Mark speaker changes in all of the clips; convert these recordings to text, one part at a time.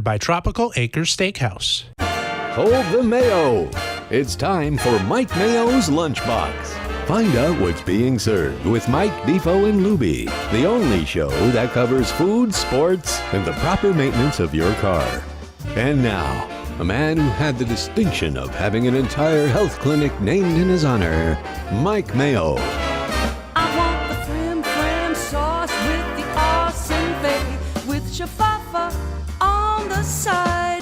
Speaker 1: By Tropical Acres Steakhouse.
Speaker 2: Hold the Mayo. It's time for Mike Mayo's Lunchbox. Find out what's being served with Mike, Defo, and Lubie, the only show that covers food, sports, and the proper maintenance of your car. And now, a man who had the distinction of having an entire health clinic named in his honor, Mike Mayo.
Speaker 3: I want the frim sauce with the awesome bay, with shafafa on the side.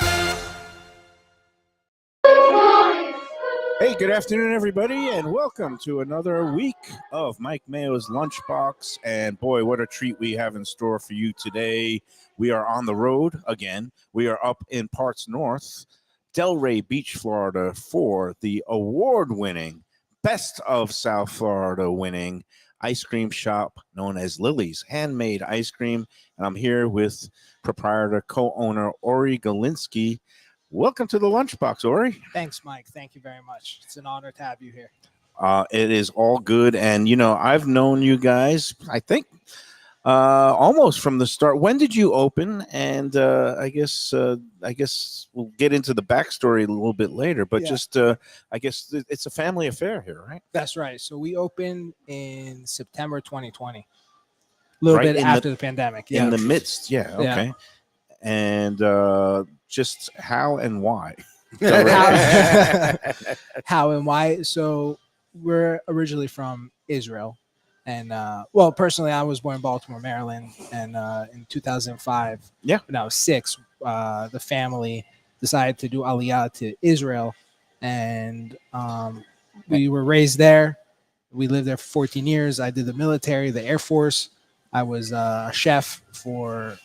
Speaker 4: Hey, good afternoon, everybody, and welcome to another week of Mike Mayo's Lunchbox. And boy, what a treat we have in store for you today. We are on the road again. We are up in parts north, Delray Beach, Florida, for the award-winning, Best of South Florida winning ice cream shop known as Lily's Handmade Ice Cream. And I'm here with proprietor, co-owner Ori Galinsky. Welcome to the Lunchbox, Ori.
Speaker 5: Thanks, Mike. Thank you very much. It's an honor to have you here.
Speaker 4: It is all good. And, you know, I've known you guys, I think, almost from the start. When did you open? And I guess we'll get into the backstory a little bit later. But I guess it's a family affair here, right?
Speaker 5: That's right. So we opened in September 2020, a little bit after the pandemic.
Speaker 4: In the midst, okay. And just how and why?
Speaker 5: How and why? So we're originally from Israel. And, personally, I was born in Baltimore, Maryland. And in 2005, when I was 6, the family decided to do Aliyah to Israel. And we were raised there. We lived there for 14 years. I did the military, the Air Force. I was a chef for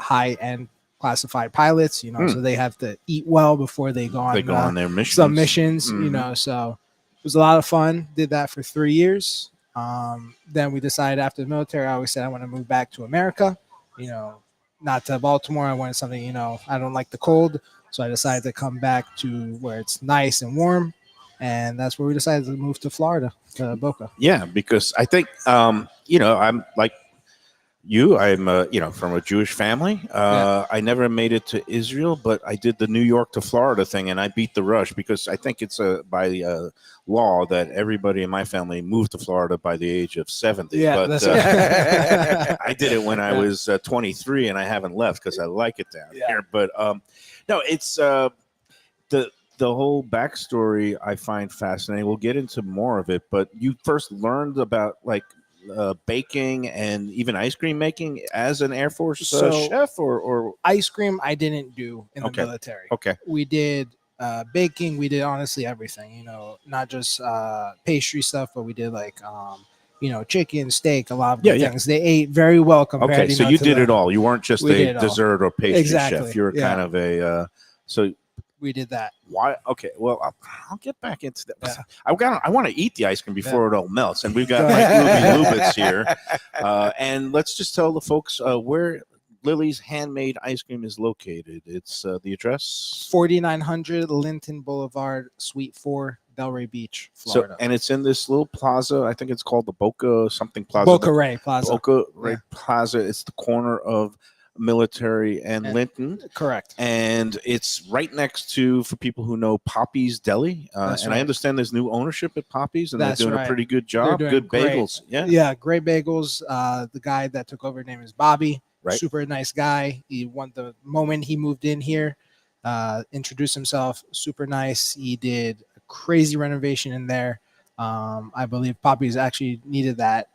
Speaker 5: high-end classified pilots, so they have to eat well before they go on their missions. Some missions, so it was a lot of fun. Did that for 3 years. Then we decided after the military, I always said I want to move back to America, not to Baltimore. I wanted something, I don't like the cold. So I decided to come back to where it's nice and warm. And that's where we decided to move to Florida, to Boca.
Speaker 4: Yeah, because I think, I'm like, I'm from a Jewish family. I never made it to Israel, but I did the New York to Florida thing, and I beat the rush because I think it's by law that everybody in my family moved to Florida by the age of 70.
Speaker 5: Yeah,
Speaker 4: but
Speaker 5: that's right.
Speaker 4: I did it when I was 23, and I haven't left because I like it down here. But no, it's the whole backstory I find fascinating. We'll get into more of it, but you first learned about baking and even ice cream making as an Air Force chef, or
Speaker 5: ice cream I didn't do in the military.
Speaker 4: Okay.
Speaker 5: We did baking. We did honestly everything, not just pastry stuff, but we did chicken, steak, a lot of things. They ate very well compared to.
Speaker 4: Okay, so you did it all. You weren't just a dessert or pastry chef. You were kind of a
Speaker 5: we did that.
Speaker 4: Why? Okay. Well, I'll get back into that. Yeah. I want to eat the ice cream before it all melts. And we've got Lubie here. And let's just tell the folks where Lily's Handmade Ice Cream is located. It's the address?
Speaker 5: 4900 Linton Boulevard, Suite 4, Delray Beach, Florida.
Speaker 4: And it's in this little plaza. I think it's called the Boca something Plaza.
Speaker 5: Boca Ray Plaza.
Speaker 4: Boca Ray Plaza. It's the corner of Military and Linton.
Speaker 5: Correct.
Speaker 4: And it's right next to, for people who know, Poppy's Deli. And I understand there's new ownership at Poppy's, and they're doing a pretty good job. Good bagels.
Speaker 5: Yeah, great bagels. The guy that took over, name is Bobby.
Speaker 4: Right.
Speaker 5: Super nice guy. He won the moment he moved in here, introduced himself. Super nice. He did a crazy renovation in there. I believe Poppy's actually needed that.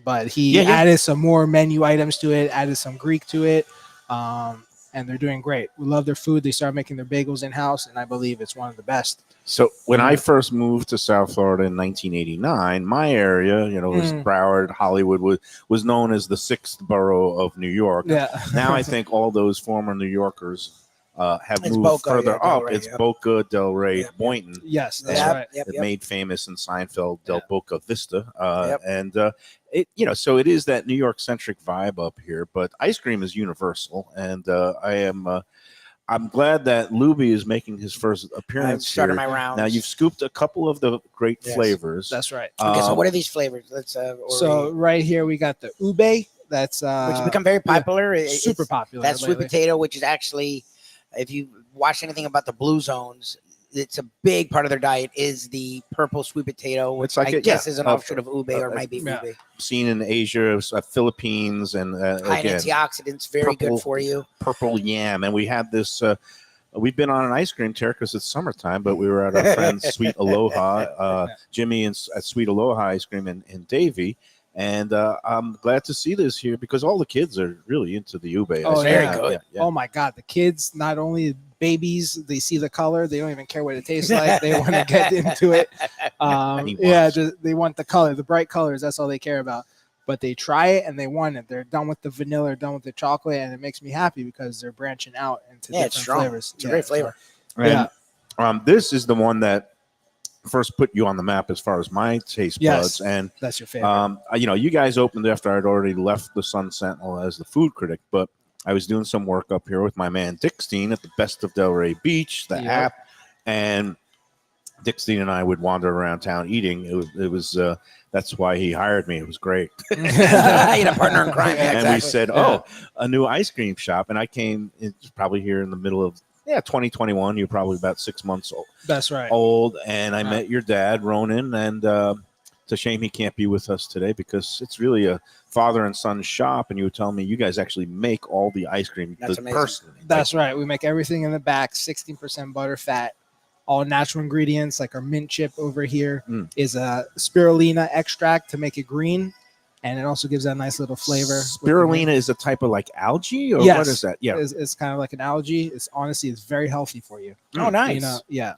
Speaker 5: But he added some more menu items to it, added some Greek to it, and they're doing great. We love their food. They started making their bagels in-house, and I believe it's one of the best.
Speaker 4: So when I first moved to South Florida in 1989, my area, was Broward, Hollywood, was known as the 6th borough of New York.
Speaker 5: Yeah.
Speaker 4: Now I think all those former New Yorkers have moved further up. It's Boca, Delray, Boynton.
Speaker 5: Yes, that's right.
Speaker 4: Made famous in Seinfeld, Del Boca Vista. And it, so it is that New York centric vibe up here, but ice cream is universal. And I'm glad that Lubie is making his first appearance.
Speaker 6: I've started
Speaker 4: here.
Speaker 6: my rounds.
Speaker 4: Now you've scooped a couple of the great flavors.
Speaker 5: That's right.
Speaker 6: Okay, so what are these flavors? Let's
Speaker 5: so right here we got the ube. That's
Speaker 6: which has become very popular.
Speaker 5: super popular.
Speaker 6: That sweet potato, which is actually, if you watch anything about the Blue Zones, it's a big part of their diet is the purple sweet potato, which I guess is an offshoot of ube or might be ube.
Speaker 4: Seen in Asia, Philippines, and
Speaker 6: high in antioxidants, very good for you.
Speaker 4: Purple yam, and we had this. We've been on an ice cream tear because it's summertime, but we were at our friend's Sweet Aloha, Jimmy at Sweet Aloha Ice Cream in Davie. And I'm glad to see this here because all the kids are really into the ube.
Speaker 5: Oh,
Speaker 6: very good.
Speaker 5: Yeah. Oh my God, the kids, not only babies, they see the color, they don't even care what it tastes like. They want to get into it. They want the color, the bright colors. That's all they care about. But they try it and they want it. They're done with the vanilla, done with the chocolate, and it makes me happy because they're branching out into different flavors.
Speaker 6: It's a great flavor.
Speaker 4: And this is the one that first put you on the map as far as my taste buds. And
Speaker 5: that's your favorite.
Speaker 4: You guys opened after I'd already left the Sun-Sentinel as the food critic, but I was doing some work up here with my man Dick Steen at the Best of Delray Beach, the app, and Dick Steen and I would wander around town eating. It was that's why he hired me. It was great.
Speaker 6: You had a partner in crime.
Speaker 4: And we said, a new ice cream shop. And I came, it's probably here in the middle of 2021. You're probably about 6 months old.
Speaker 5: That's right.
Speaker 4: Old. And I met your dad, Ronan, and it's a shame he can't be with us today because it's really a father and son shop. And you were telling me you guys actually make all the ice cream personally.
Speaker 5: That's right. We make everything in the back, 16% butter fat. All natural ingredients, like our mint chip over here is a spirulina extract to make it green, and it also gives that nice little flavor.
Speaker 4: Spirulina is a type of like algae, or what is that? Yeah,
Speaker 5: it's kind of like an algae. It's very healthy for you.
Speaker 6: Oh, nice.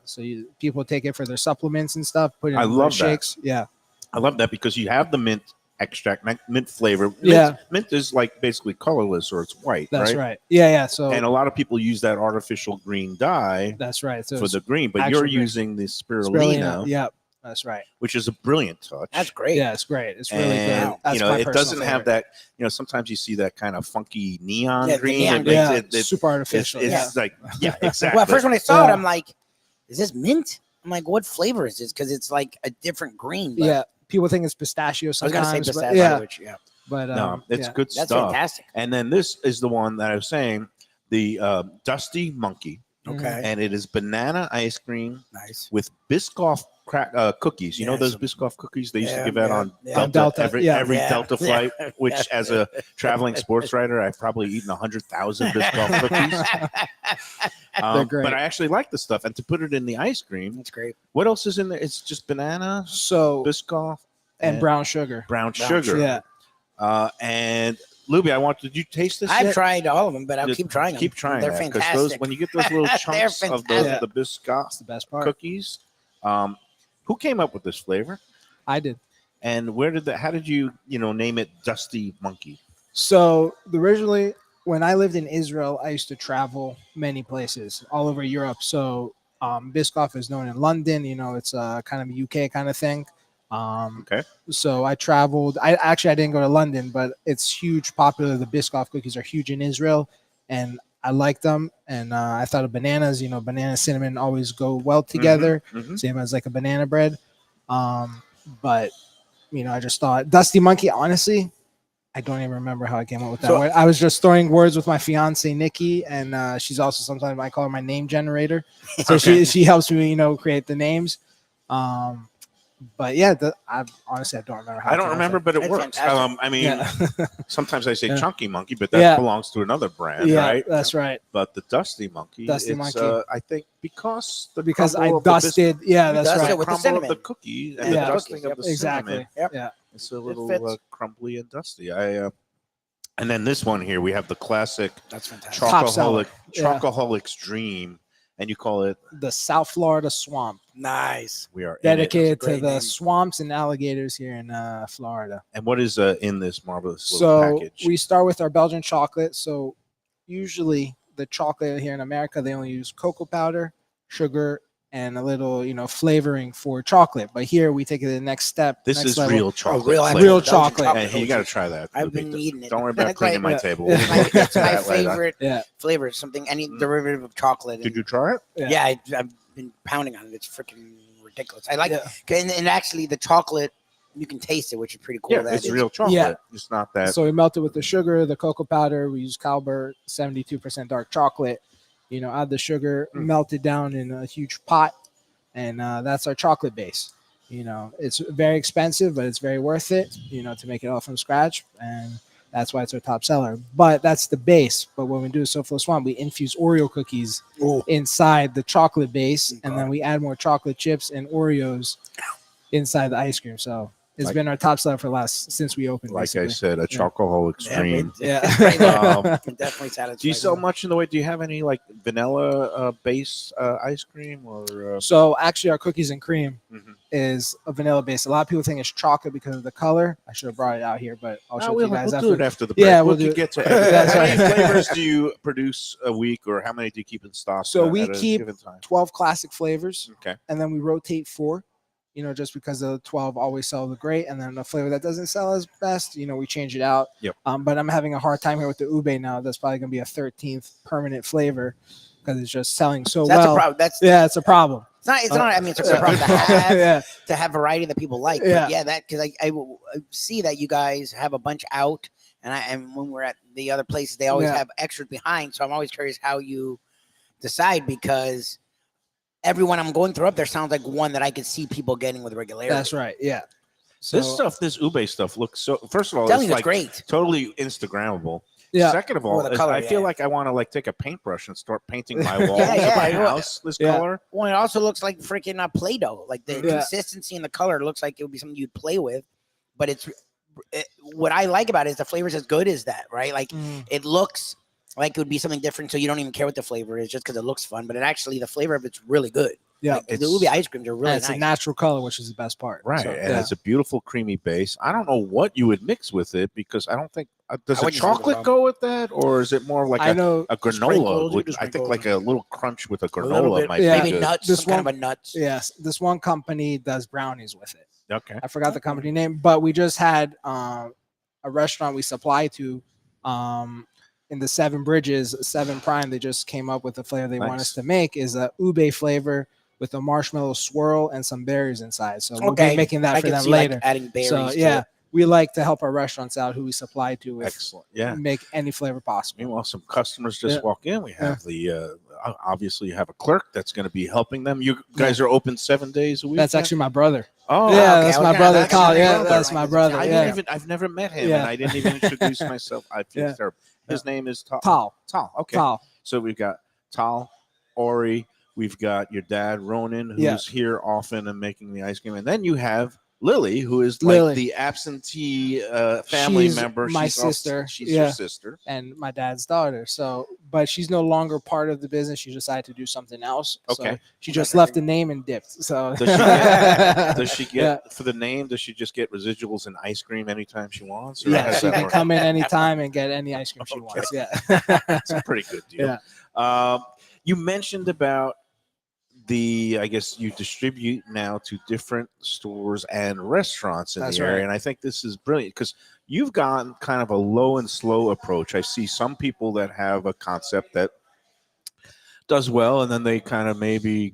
Speaker 5: So people take it for their supplements and stuff. Put it in
Speaker 4: love
Speaker 5: shakes. Yeah,
Speaker 4: I love that because you have the mint extract, mint flavor. Mint is like basically colorless or it's white.
Speaker 5: That's right. Yeah. So
Speaker 4: and a lot of people use that artificial green dye.
Speaker 5: That's right. So
Speaker 4: for the green, but you're using the spirulina.
Speaker 5: Yeah, that's right.
Speaker 4: Which is a brilliant touch.
Speaker 6: That's great.
Speaker 5: Yeah, it's great. It's really good.
Speaker 4: That's it doesn't have that. Sometimes you see that kind of funky neon green.
Speaker 5: It's super artificial.
Speaker 4: It's like exactly.
Speaker 6: Well, at first when I saw it, I'm like, "Is this mint?" I'm like, "What flavor is this?" Because it's like a different green. But
Speaker 5: people think it's pistachio sometimes.
Speaker 6: I was going to say pistachio,
Speaker 5: but
Speaker 4: no, it's good stuff.
Speaker 6: That's fantastic.
Speaker 4: And then this is the one that I was saying, the Dusty Monkey.
Speaker 6: Okay.
Speaker 4: And it is banana ice cream,
Speaker 6: nice,
Speaker 4: with Biscoff cookies. You know those Biscoff cookies they used to give out on
Speaker 5: Delta
Speaker 4: every Delta flight. Which, as a traveling sports writer, I've probably eaten 100,000 Biscoff cookies.
Speaker 5: They're great.
Speaker 4: But I actually like the stuff, and to put it in the ice cream,
Speaker 6: that's great.
Speaker 4: What else is in there? It's just banana, Biscoff,
Speaker 5: and brown sugar.
Speaker 4: Brown sugar.
Speaker 5: Yeah.
Speaker 4: And Lubie, did you taste this?
Speaker 6: I've tried all of them, but I'll keep trying them.
Speaker 4: Keep trying.
Speaker 6: They're fantastic.
Speaker 4: When you get those little chunks of the Biscoff,
Speaker 5: the best part.
Speaker 4: Cookies. Who came up with this flavor?
Speaker 5: I did.
Speaker 4: And how did you name it Dusty Monkey?
Speaker 5: So originally, when I lived in Israel, I used to travel many places all over Europe. So Biscoff is known in London. It's kind of a UK kind of thing.
Speaker 4: Okay.
Speaker 5: So I traveled. I didn't go to London, but it's huge, popular. The Biscoff cookies are huge in Israel, and I like them. And I thought of bananas. Banana cinnamon always go well together. Same as like a banana bread. But I just thought Dusty Monkey. Honestly, I don't even remember how I came up with that word. I was just throwing words with my fiance Nikki, and she's also sometimes I call her my name generator. So she helps me, create the names. But yeah, I honestly don't remember how.
Speaker 4: I don't remember, but it works. Sometimes I say Chunky Monkey, but that belongs to another brand, right?
Speaker 5: That's right.
Speaker 4: But the Dusty Monkey, I think because
Speaker 5: I dusted, that's right.
Speaker 6: With the
Speaker 4: crumble of the cookie and the dusting of the
Speaker 5: cinnamon.
Speaker 4: Yeah, it's a little crumbly and dusty. And then this one here, we have the classic.
Speaker 6: That's fantastic.
Speaker 4: Chocoholic's Dream. And you call it
Speaker 5: the South Florida Swamp.
Speaker 6: Nice.
Speaker 5: We are dedicated to the swamps and alligators here in Florida.
Speaker 4: And what is in this marvelous little package?
Speaker 5: We start with our Belgian chocolate. So usually the chocolate here in America, they only use cocoa powder, sugar, and a little, flavoring for chocolate. But here we take it to the next step.
Speaker 4: This is
Speaker 5: level.
Speaker 4: real chocolate.
Speaker 5: Real chocolate.
Speaker 4: And you got to try that.
Speaker 6: I've been eating it.
Speaker 4: Don't worry about cleaning my table.
Speaker 6: It's my favorite flavor. Any derivative of chocolate.
Speaker 4: Did you try it?
Speaker 6: Yeah, I've been pounding on it. It's freaking ridiculous. I like it. And actually, the chocolate you can taste it, which is pretty cool.
Speaker 4: Yeah, it's real chocolate.
Speaker 5: Yeah.
Speaker 4: It's not that.
Speaker 5: So we melt it with the sugar, the cocoa powder. We use Calbert 72% dark chocolate. Add the sugar, melt it down in a huge pot, and that's our chocolate base. It's very expensive, but it's very worth it. To make it all from scratch, and that's why it's our top seller. But that's the base. But when we do Soflo Swamp, we infuse Oreo cookies inside the chocolate base, and then we add more chocolate chips and Oreos inside the ice cream. So it's been our top seller since we opened.
Speaker 4: Like
Speaker 5: basically.
Speaker 4: I said, a chocohol extreme.
Speaker 6: Yeah, definitely satisfied.
Speaker 4: Do you sell much in the way? Do you have any like vanilla base ice cream or?
Speaker 5: So actually, our cookies and cream is a vanilla base. A lot of people think it's chocolate because of the color. I should have brought it out here, but I'll show you guys
Speaker 4: we'll
Speaker 5: after.
Speaker 4: do it after the break.
Speaker 5: Yeah,
Speaker 4: we'll
Speaker 5: do
Speaker 4: get to it.
Speaker 5: That's
Speaker 4: How many
Speaker 5: right.
Speaker 4: flavors do you produce a week, or how many do you keep in stock?
Speaker 5: So we
Speaker 4: at a
Speaker 5: keep
Speaker 4: given time?
Speaker 5: 12 classic flavors.
Speaker 4: Okay.
Speaker 5: And then we rotate 4. Just because the 12 always sell the great, and then the flavor that doesn't sell as best, we change it out.
Speaker 4: Yep.
Speaker 5: But I'm having a hard time here with the ube now. That's probably gonna be a 13th permanent flavor because it's just selling so
Speaker 6: That's
Speaker 5: well.
Speaker 6: a problem.
Speaker 5: It's a problem.
Speaker 6: It's not. I mean, it's a good problem to have
Speaker 5: Yeah.
Speaker 6: variety that people like.
Speaker 5: Yeah.
Speaker 6: But yeah, that because I see that you guys have a bunch out, and when we're at the other places, they always have extras behind. So I'm always curious how you decide, because everyone I'm going through up there sounds like one that I could see people getting with regularity.
Speaker 5: That's right. Yeah. So,
Speaker 4: this ube stuff looks so. First of all,
Speaker 6: Telling
Speaker 4: it's
Speaker 6: you,
Speaker 4: like
Speaker 6: great.
Speaker 4: Totally Instagrammable.
Speaker 5: Yeah.
Speaker 4: Second of all,
Speaker 6: the color,
Speaker 4: I feel like I want to like take a paintbrush and start painting my walls
Speaker 6: Yeah,
Speaker 4: of my
Speaker 6: yeah.
Speaker 4: house this color.
Speaker 6: Well, it also looks like freaking Play-Doh. Like the consistency and the color looks like it would be something you'd play with. But what I like about it is the flavor's as good as that, right? Like it looks like it would be something different, so you don't even care what the flavor is just because it looks fun. But the flavor of it's really good.
Speaker 5: Yeah,
Speaker 6: like, the ube ice creams are really
Speaker 5: nice. It's a natural color, which is the best part.
Speaker 4: Right,
Speaker 5: So,
Speaker 4: and it's a beautiful creamy base. I don't know what you would mix with it, because I don't think does a chocolate go with that, or is it more like a granola? I think like a little crunch with a granola might be
Speaker 6: maybe
Speaker 4: good.
Speaker 6: nuts, kind of a nuts.
Speaker 5: Yes, this one company does brownies with it.
Speaker 4: Okay,
Speaker 5: I forgot the company name, but we just had a restaurant we supply to in the 7 Bridges, 7 Prime. They just came up with the flavor they want us to make is a ube flavor with a marshmallow swirl and some berries inside. So we'll be making that for them later.
Speaker 6: Like adding berries.
Speaker 5: So
Speaker 6: to it.
Speaker 5: we like to help our restaurants out who we supply to with
Speaker 4: excellent. Yeah,
Speaker 5: make any flavor possible.
Speaker 4: Meanwhile, some customers just walk in. We have the obviously you have a clerk that's going to be helping them. You guys are open 7 days a week.
Speaker 5: That's actually my brother.
Speaker 4: Oh,
Speaker 5: yeah,
Speaker 4: okay.
Speaker 5: that's my brother. That's my brother.
Speaker 4: I've never met him, and I didn't even introduce myself. I feel terrible. His name is Tal. Okay.
Speaker 5: Tal.
Speaker 4: So we've got Tal, Ori. We've got your dad, Ronan, who's here often and making the ice cream. And then you have Lily, who is like the absentee family member.
Speaker 5: My sister.
Speaker 4: She's your sister.
Speaker 5: And my dad's daughter. So, but she's no longer part of the business. She decided to do something else.
Speaker 4: Okay.
Speaker 5: So she just left the name and dipped. So
Speaker 4: does she get for the name? Does she just get residuals and ice cream anytime she wants? Or
Speaker 5: yeah, she can come in anytime and get any ice cream she wants. Yeah.
Speaker 4: That's a pretty good deal. Yeah. You mentioned about I guess you distribute now to different stores and restaurants in the area. Right. And I think this is brilliant because you've gotten kind of a low and slow approach. I see some people that have a concept that does well, and then they kind of maybe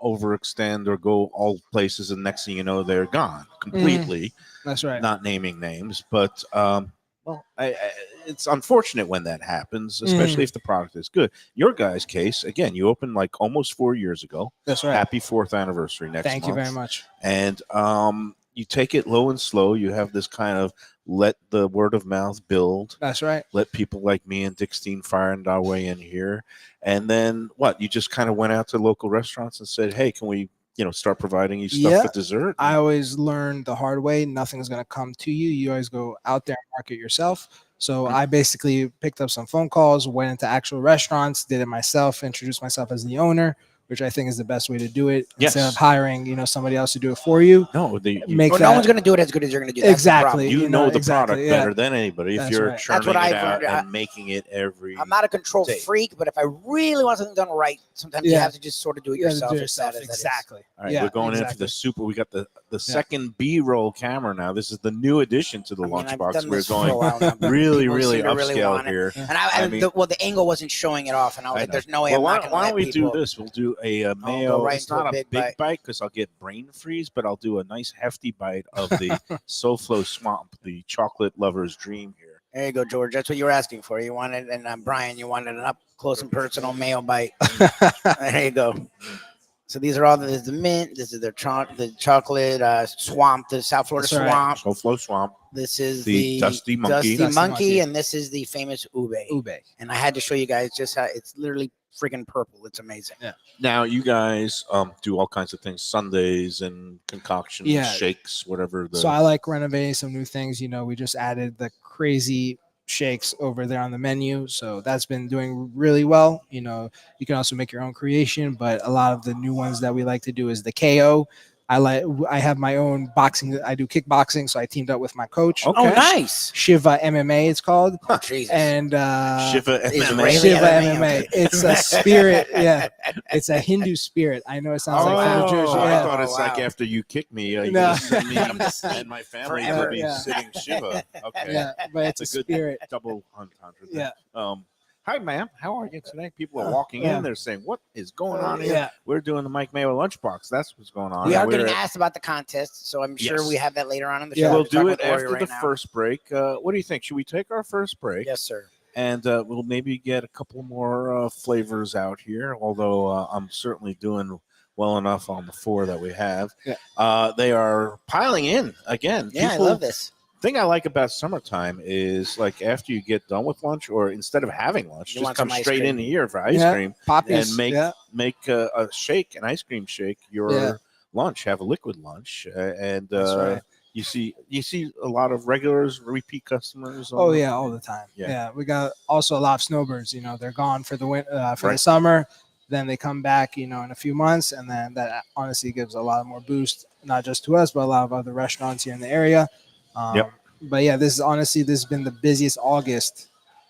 Speaker 4: overextend or go all places, and next thing you know, they're gone completely.
Speaker 5: That's right.
Speaker 4: Not naming names, but it's unfortunate when that happens, especially if the product is good. Your guys' case, again, you opened like almost 4 years ago.
Speaker 5: That's right.
Speaker 4: Happy 4th anniversary next month.
Speaker 5: Thank you very much.
Speaker 4: And you take it low and slow. You have this kind of let the word of mouth build.
Speaker 5: That's right.
Speaker 4: Let people like me and Dick Steen find our way in here. And then what? You just kind of went out to local restaurants and said, hey, can we start providing you stuff for dessert?
Speaker 5: I always learned the hard way. Nothing's going to come to you. You always go out there and market yourself. So I basically picked up some phone calls, went into actual restaurants, did it myself, introduced myself as the owner, which I think is the best way to do it. Instead of hiring, somebody else to do it for you.
Speaker 4: No,
Speaker 6: no one's going to do it as good as you're going to do.
Speaker 5: Exactly.
Speaker 4: You know the product better than anybody if you're churning it out and making it every
Speaker 6: I'm not a control freak, but if I really want something done right, sometimes you have to just sort of do it yourself.
Speaker 5: Exactly.
Speaker 4: All right, we're going in for the super. We got the the second B-roll camera now. This is the new addition to the lunchbox. We're going really upscale here.
Speaker 6: And the angle wasn't showing it off, and I was like, "There's no way I'm not going to."
Speaker 4: Why don't we do this? We'll do a Mayo. It's not a big bite because I'll get brain freeze, but I'll do a nice hefty bite of the SoFlo Swamp, the chocolate lover's dream here.
Speaker 6: There you go, George. That's what you were asking for. You wanted, and Brian, you wanted an up close and personal Mayo bite. There you go. So these are all the mint. This is the chocolate swamp, the South Florida swamp.
Speaker 4: SoFlo Swamp.
Speaker 6: This is
Speaker 4: the Dusty
Speaker 6: Monkey, and this is the famous ube.
Speaker 5: Ube.
Speaker 6: And I had to show you guys just how it's literally freaking purple. It's amazing.
Speaker 5: Yeah.
Speaker 4: Now you guys do all kinds of things, sundaes and concoctions, shakes, whatever.
Speaker 5: So I like renovating some new things. You know, we just added the crazy shakes over there on the menu, so that's been doing really well. You know, you can also make your own creation, but a lot of the new ones that we like to do is the KO. I have my own boxing. I do kickboxing, so I teamed up with my coach.
Speaker 6: Okay. Oh, nice.
Speaker 5: Shiva MMA, it's called.
Speaker 6: Oh, Jesus.
Speaker 5: And
Speaker 4: Shiva
Speaker 5: MMA. It's a spirit. Yeah, it's a Hindu spirit. I know it sounds like from New Jersey.
Speaker 4: I thought it's like after you kick me, you're gonna send me and my family to be sitting Shiva. Okay.
Speaker 5: Yeah, but it's a good spirit.
Speaker 4: Double entendre.
Speaker 5: Yeah.
Speaker 4: Hi, ma'am. How are you today? People are walking in. They're saying, what is going on here? Yeah. We're doing the Mike Mayo Lunchbox. That's what's going on.
Speaker 6: We are getting asked about the contest, so I'm sure we have that later on in the show.
Speaker 4: We'll do it after the first break. What do you think? Should we take our first break?
Speaker 6: Yes, sir.
Speaker 4: And we'll maybe get a couple more flavors out here, although I'm certainly doing well enough on the 4 that we have. Yeah. They are piling in again.
Speaker 6: Yeah, I love this.
Speaker 4: Thing I like about summertime is like after you get done with lunch, or instead of having lunch, just come straight in here for ice cream
Speaker 5: Poppies,
Speaker 4: and make a shake, an ice cream shake, your lunch. Have a liquid lunch, and you see a lot of regulars, repeat customers.
Speaker 5: All the time. Yeah, we got also a lot of snowbirds. You know, they're gone for the the summer. Then they come back, you know, in a few months, and then that honestly gives a lot more boost, not just to us, but a lot of other restaurants here in the area. But yeah, this has been the busiest August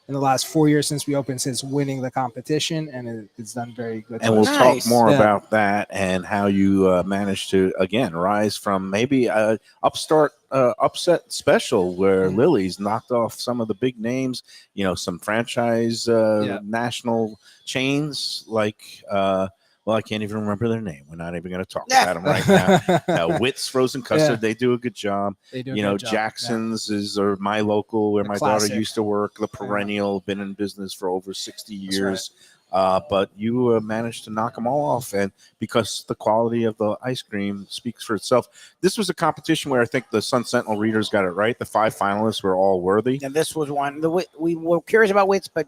Speaker 5: in the last 4 years since we opened, since winning the competition, and it's done very good.
Speaker 4: And we'll talk more about that and how you managed to again rise from maybe a upset special where Lily's knocked off some of the big names, you know, some franchise national chains like well, I can't even remember their name. We're not even going to talk about them right now. Witt's Frozen Custard, they do a good job.
Speaker 5: They do
Speaker 4: you know, Jackson's is or my local where my daughter used to work, the perennial, been in business for over 60 years. But you managed to knock them all off. And because the quality of the ice cream speaks for itself. This was a competition where I think the Sun-Sentinel readers got it right. The 5 finalists were all worthy.
Speaker 6: And this was one. We were curious about Witt's, but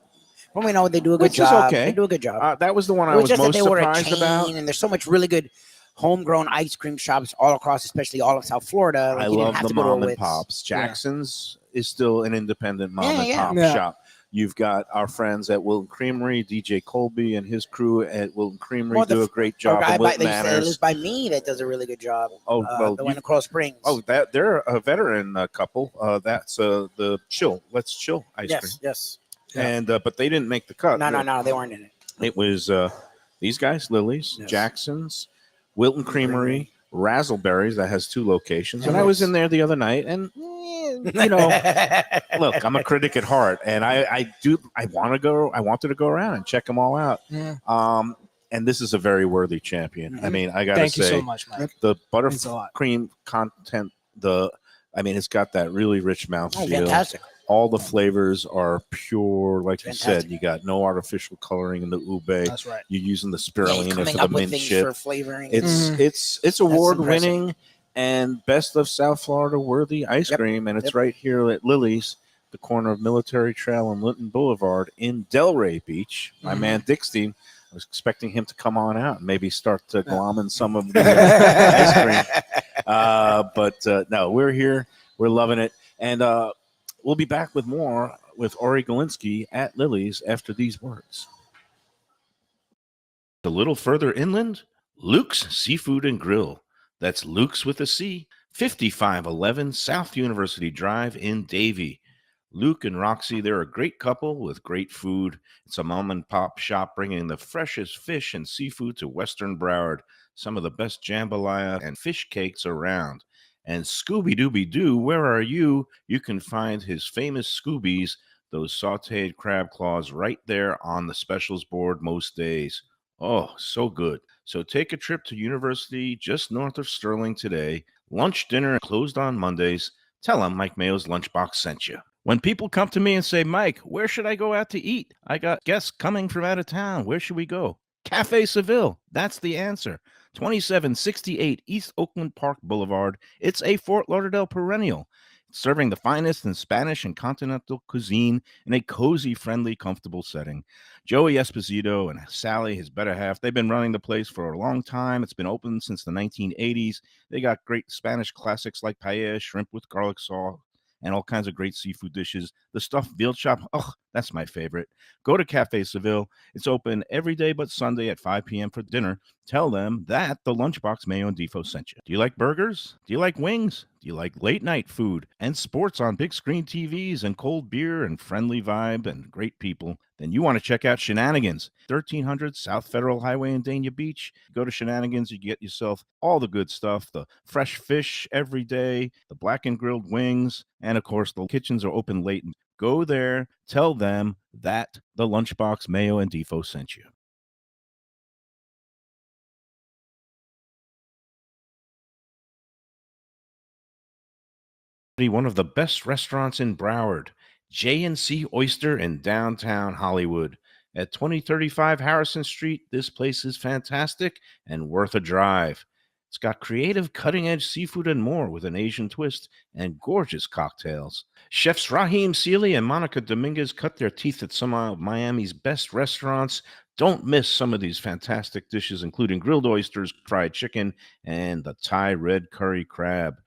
Speaker 6: when we know they do a good job.
Speaker 4: Okay.
Speaker 6: They do a good job.
Speaker 4: That was the one I was most surprised about.
Speaker 6: And there's so much really good homegrown ice cream shops all across, especially all of South Florida.
Speaker 4: Like, I love the mom and pops. Jackson's is still an independent mom and pop shop. You've got our friends at Wilton Creamery, DJ Colby and his crew at Wilton Creamery do a great job.
Speaker 6: It lives by me that does a really good job.
Speaker 4: Oh, well,
Speaker 6: the one in Coral Springs.
Speaker 4: Oh, they're a veteran couple. That's the Chill. Let's Chill ice cream.
Speaker 6: Yes.
Speaker 4: And but they didn't make the cut.
Speaker 6: No, they weren't in it.
Speaker 4: It was these guys, Lily's, Jackson's, Wilton Creamery, Razzleberries that has 2 locations. And I was in there the other night, and you know, look, I'm a critic at heart, and I wanted to go around and check them all out. Yeah. And this is a very worthy champion. Mm-hmm. I mean, I gotta say,
Speaker 5: thank you so much, Mike.
Speaker 4: The buttercream content, it's got that really rich mouthfeel.
Speaker 6: Oh, fantastic.
Speaker 4: All the flavors are pure, like you said. You got no artificial coloring in the ube.
Speaker 5: That's right.
Speaker 4: You're using the spirulina for the mint chip.
Speaker 6: For flavoring.
Speaker 4: It's award winning and best of South Florida worthy ice cream, and it's right here at Lily's, the corner of Military Trail and Linton Boulevard in Delray Beach. My man Dickstein, I was expecting him to come on out and maybe start glomming some of the ice cream. But no, we're here. We're loving it. And we'll be back with more with Ori Galinsky at Lily's after these words. A little further inland, Luke's Seafood and Grill. That's Luke's with a C, 5511 South University Drive in Davie. Luke and Roxy, they're a great couple with great food. It's a mom and pop shop bringing the freshest fish and seafood to Western Broward. Some of the best jambalaya and fish cakes around. And Scooby-Dooby-Doo, where are you? You can find his famous Scoobies, those sauteed crab claws, right there on the specials board most days. Oh, so good. So take a trip to University just north of Sterling today. Lunch, dinner, closed on Mondays. Tell them Mike Mayo's Lunchbox sent you. When people come to me and say, Mike, where should I go out to eat? I got guests coming from out of town. Where should we go? Cafe Seville. That's the answer. 2768 East Oakland Park Boulevard. It's a Fort Lauderdale perennial, serving the finest in Spanish and continental cuisine in a cozy, friendly, comfortable setting. Joey Esposito and Sally, his better half, they've been running the place for a long time. It's been open since the 1980s. They got great Spanish classics like paella, shrimp with garlic sauce, and all kinds of great seafood dishes. The stuffed veal chop, oh, that's my favorite. Go to Cafe Seville. It's open every day but Sunday at 5 p.m. for dinner. Tell them that the Lunchbox Mayo and Defo sent you. Do you like burgers? Do you like wings? Do you like late night food and sports on big screen TVs and cold beer and friendly vibe and great people? Then you want to check out Shenanigans, 1300 South Federal Highway in Dania Beach. Go to Shenanigans, you get yourself all the good stuff, the fresh fish every day, the blackened grilled wings, and of course, the kitchens are open late. Go there, tell them that the Lunchbox Mayo and Defo sent you. One of the best restaurants in Broward, J&C Oyster in downtown Hollywood. At 2035 Harrison Street, this place is fantastic and worth a drive. It's got creative, cutting-edge seafood and more with an Asian twist and gorgeous cocktails. Chefs Raheem Seeley and Monica Dominguez cut their teeth at some of Miami's best restaurants. Don't miss some of these fantastic dishes, including grilled oysters, fried chicken, and the Thai red curry crab.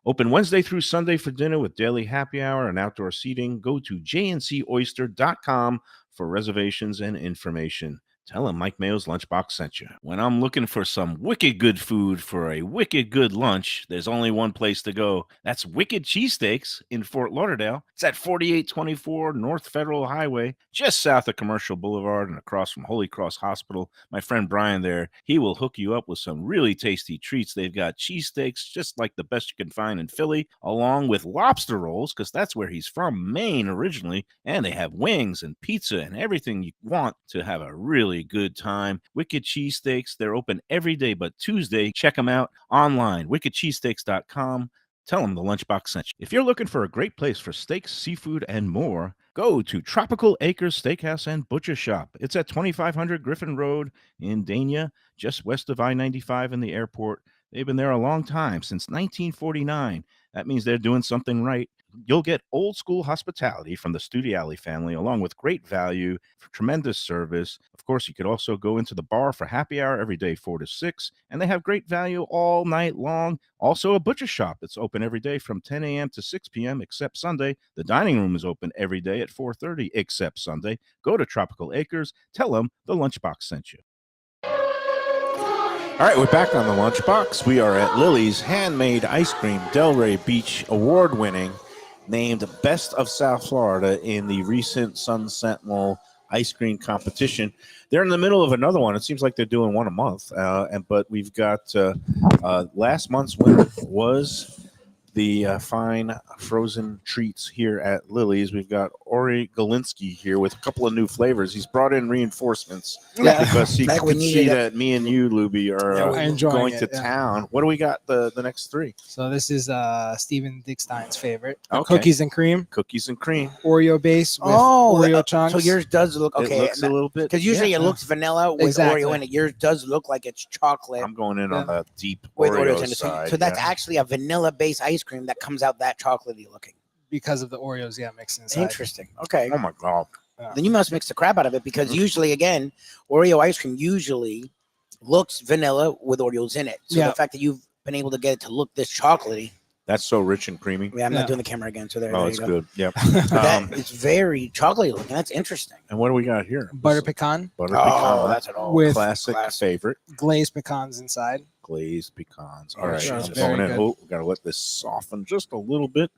Speaker 4: Open Wednesday through Sunday for dinner with daily happy hour and outdoor seating. Go to jncoyster.com for reservations and information. Tell them Mike Mayo's Lunchbox sent you. When I'm looking for some wicked good food for a wicked good lunch, there's only one place to go. That's Wicked Cheesesteaks in Fort Lauderdale. It's at 4824 North Federal Highway, just south of Commercial Boulevard and across from Holy Cross Hospital. My friend Brian there, he will hook you up with some really tasty treats. They've got cheesesteaks just like the best you can find in Philly, along with lobster rolls, because that's where he's from, Maine originally. And they have wings and pizza and everything you want to have a really good time. Wicked Cheesesteaks, they're open every day but Tuesday. Check them out online, wickedcheesesteaks.com. Tell them the Lunchbox sent you. If you're looking for a great place for steaks, seafood, and more, go to Tropical Acres Steakhouse and Butcher Shop. It's at 2500 Griffin Road in Dania, just west of I-95 and the airport. They've been there a long time, since 1949. That means they're doing something right. You'll get old school hospitality from the Studiali family, along with great value, tremendous service. Of course, you could also go into the bar for happy hour every day, 4 to 6, and they have great value all night long. Also, a butcher shop that's open every day from 10 a.m. to 6 p.m. except Sunday. The dining room is open every day at 4:30 except Sunday. Go to Tropical Acres. Tell them the Lunchbox sent you. All right, we're back on the Lunchbox. We are at Lily's Handmade Ice Cream, Delray Beach, award-winning, named Best of South Florida in the recent Sun-Sentinel ice cream competition. They're in the middle of another one. It seems like they're doing one a month. But we've got last month's winner was the fine frozen treats here at Lily's. We've got Ori Galinsky here with a couple of new flavors. He's brought in reinforcements because he can see that me and you, Lubie, are going to town. What do we got the next three?
Speaker 5: So this is Steven Dickstein's favorite. Cookies and cream.
Speaker 4: Cookies and cream.
Speaker 5: Oreo base with Oreo chunks.
Speaker 6: So yours does look okay.
Speaker 4: It looks a little bit.
Speaker 6: Because usually it looks vanilla with Oreo in it. Yours does look like it's chocolate.
Speaker 4: I'm going in on the deep Oreo side.
Speaker 6: So that's actually a vanilla base ice cream that comes out that chocolatey looking.
Speaker 5: Because of the Oreos, mixed inside.
Speaker 6: Interesting. Okay.
Speaker 4: Oh my God.
Speaker 6: Then you must mix the crap out of it, because usually, again, Oreo ice cream usually looks vanilla with Oreos in it. So the fact that you've been able to get it to look this chocolatey.
Speaker 4: That's so rich and creamy.
Speaker 6: Yeah, I'm not doing the camera again. So there.
Speaker 4: Oh, it's good. Yep.
Speaker 6: It's very chocolatey looking. That's interesting.
Speaker 4: And what do we got here?
Speaker 5: Butter pecan.
Speaker 4: Butter pecan.
Speaker 6: That's an all
Speaker 5: with
Speaker 4: classic favorite.
Speaker 5: Glazed pecans inside.
Speaker 4: Glazed pecans. All right.
Speaker 5: Sure,
Speaker 4: I'm going in. Oh, we got to let this soften just a little bit.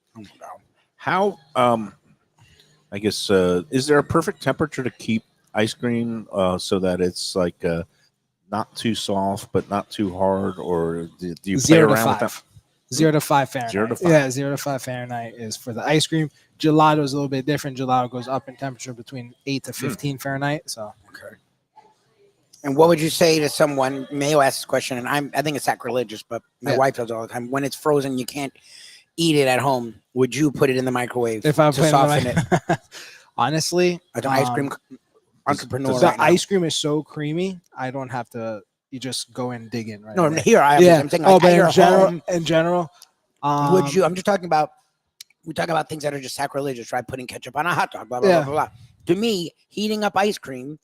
Speaker 4: How, I guess, is there a perfect temperature to keep ice cream so that it's like not too soft, but not too hard? Or do you play around with that?
Speaker 5: 0 to 5 Fahrenheit.
Speaker 4: 0 to 5.
Speaker 5: Yeah, 0 to 5 Fahrenheit is for the ice cream. Gelato is a little bit different. Gelato goes up in temperature between 8 to 15 Fahrenheit. So,
Speaker 6: okay. And what would you say to someone? Mayo asked this question, and I think it's sacrilegious, but my wife does all the time. When it's frozen, you can't eat it at home. Would you put it in the microwave
Speaker 5: if I
Speaker 6: to soften it?
Speaker 5: Honestly,
Speaker 6: as an ice cream entrepreneur,
Speaker 5: the ice cream is so creamy. I don't have to. You just go and dig in, right?
Speaker 6: No,
Speaker 5: away.
Speaker 6: here I am.
Speaker 5: Yeah.
Speaker 6: I'm saying, like,
Speaker 5: but in general,
Speaker 6: would you? I'm just talking about. We talk about things that are just sacrilegious, right? Putting ketchup on a hot dog, blah blah blah blah blah. To me, heating up ice cream,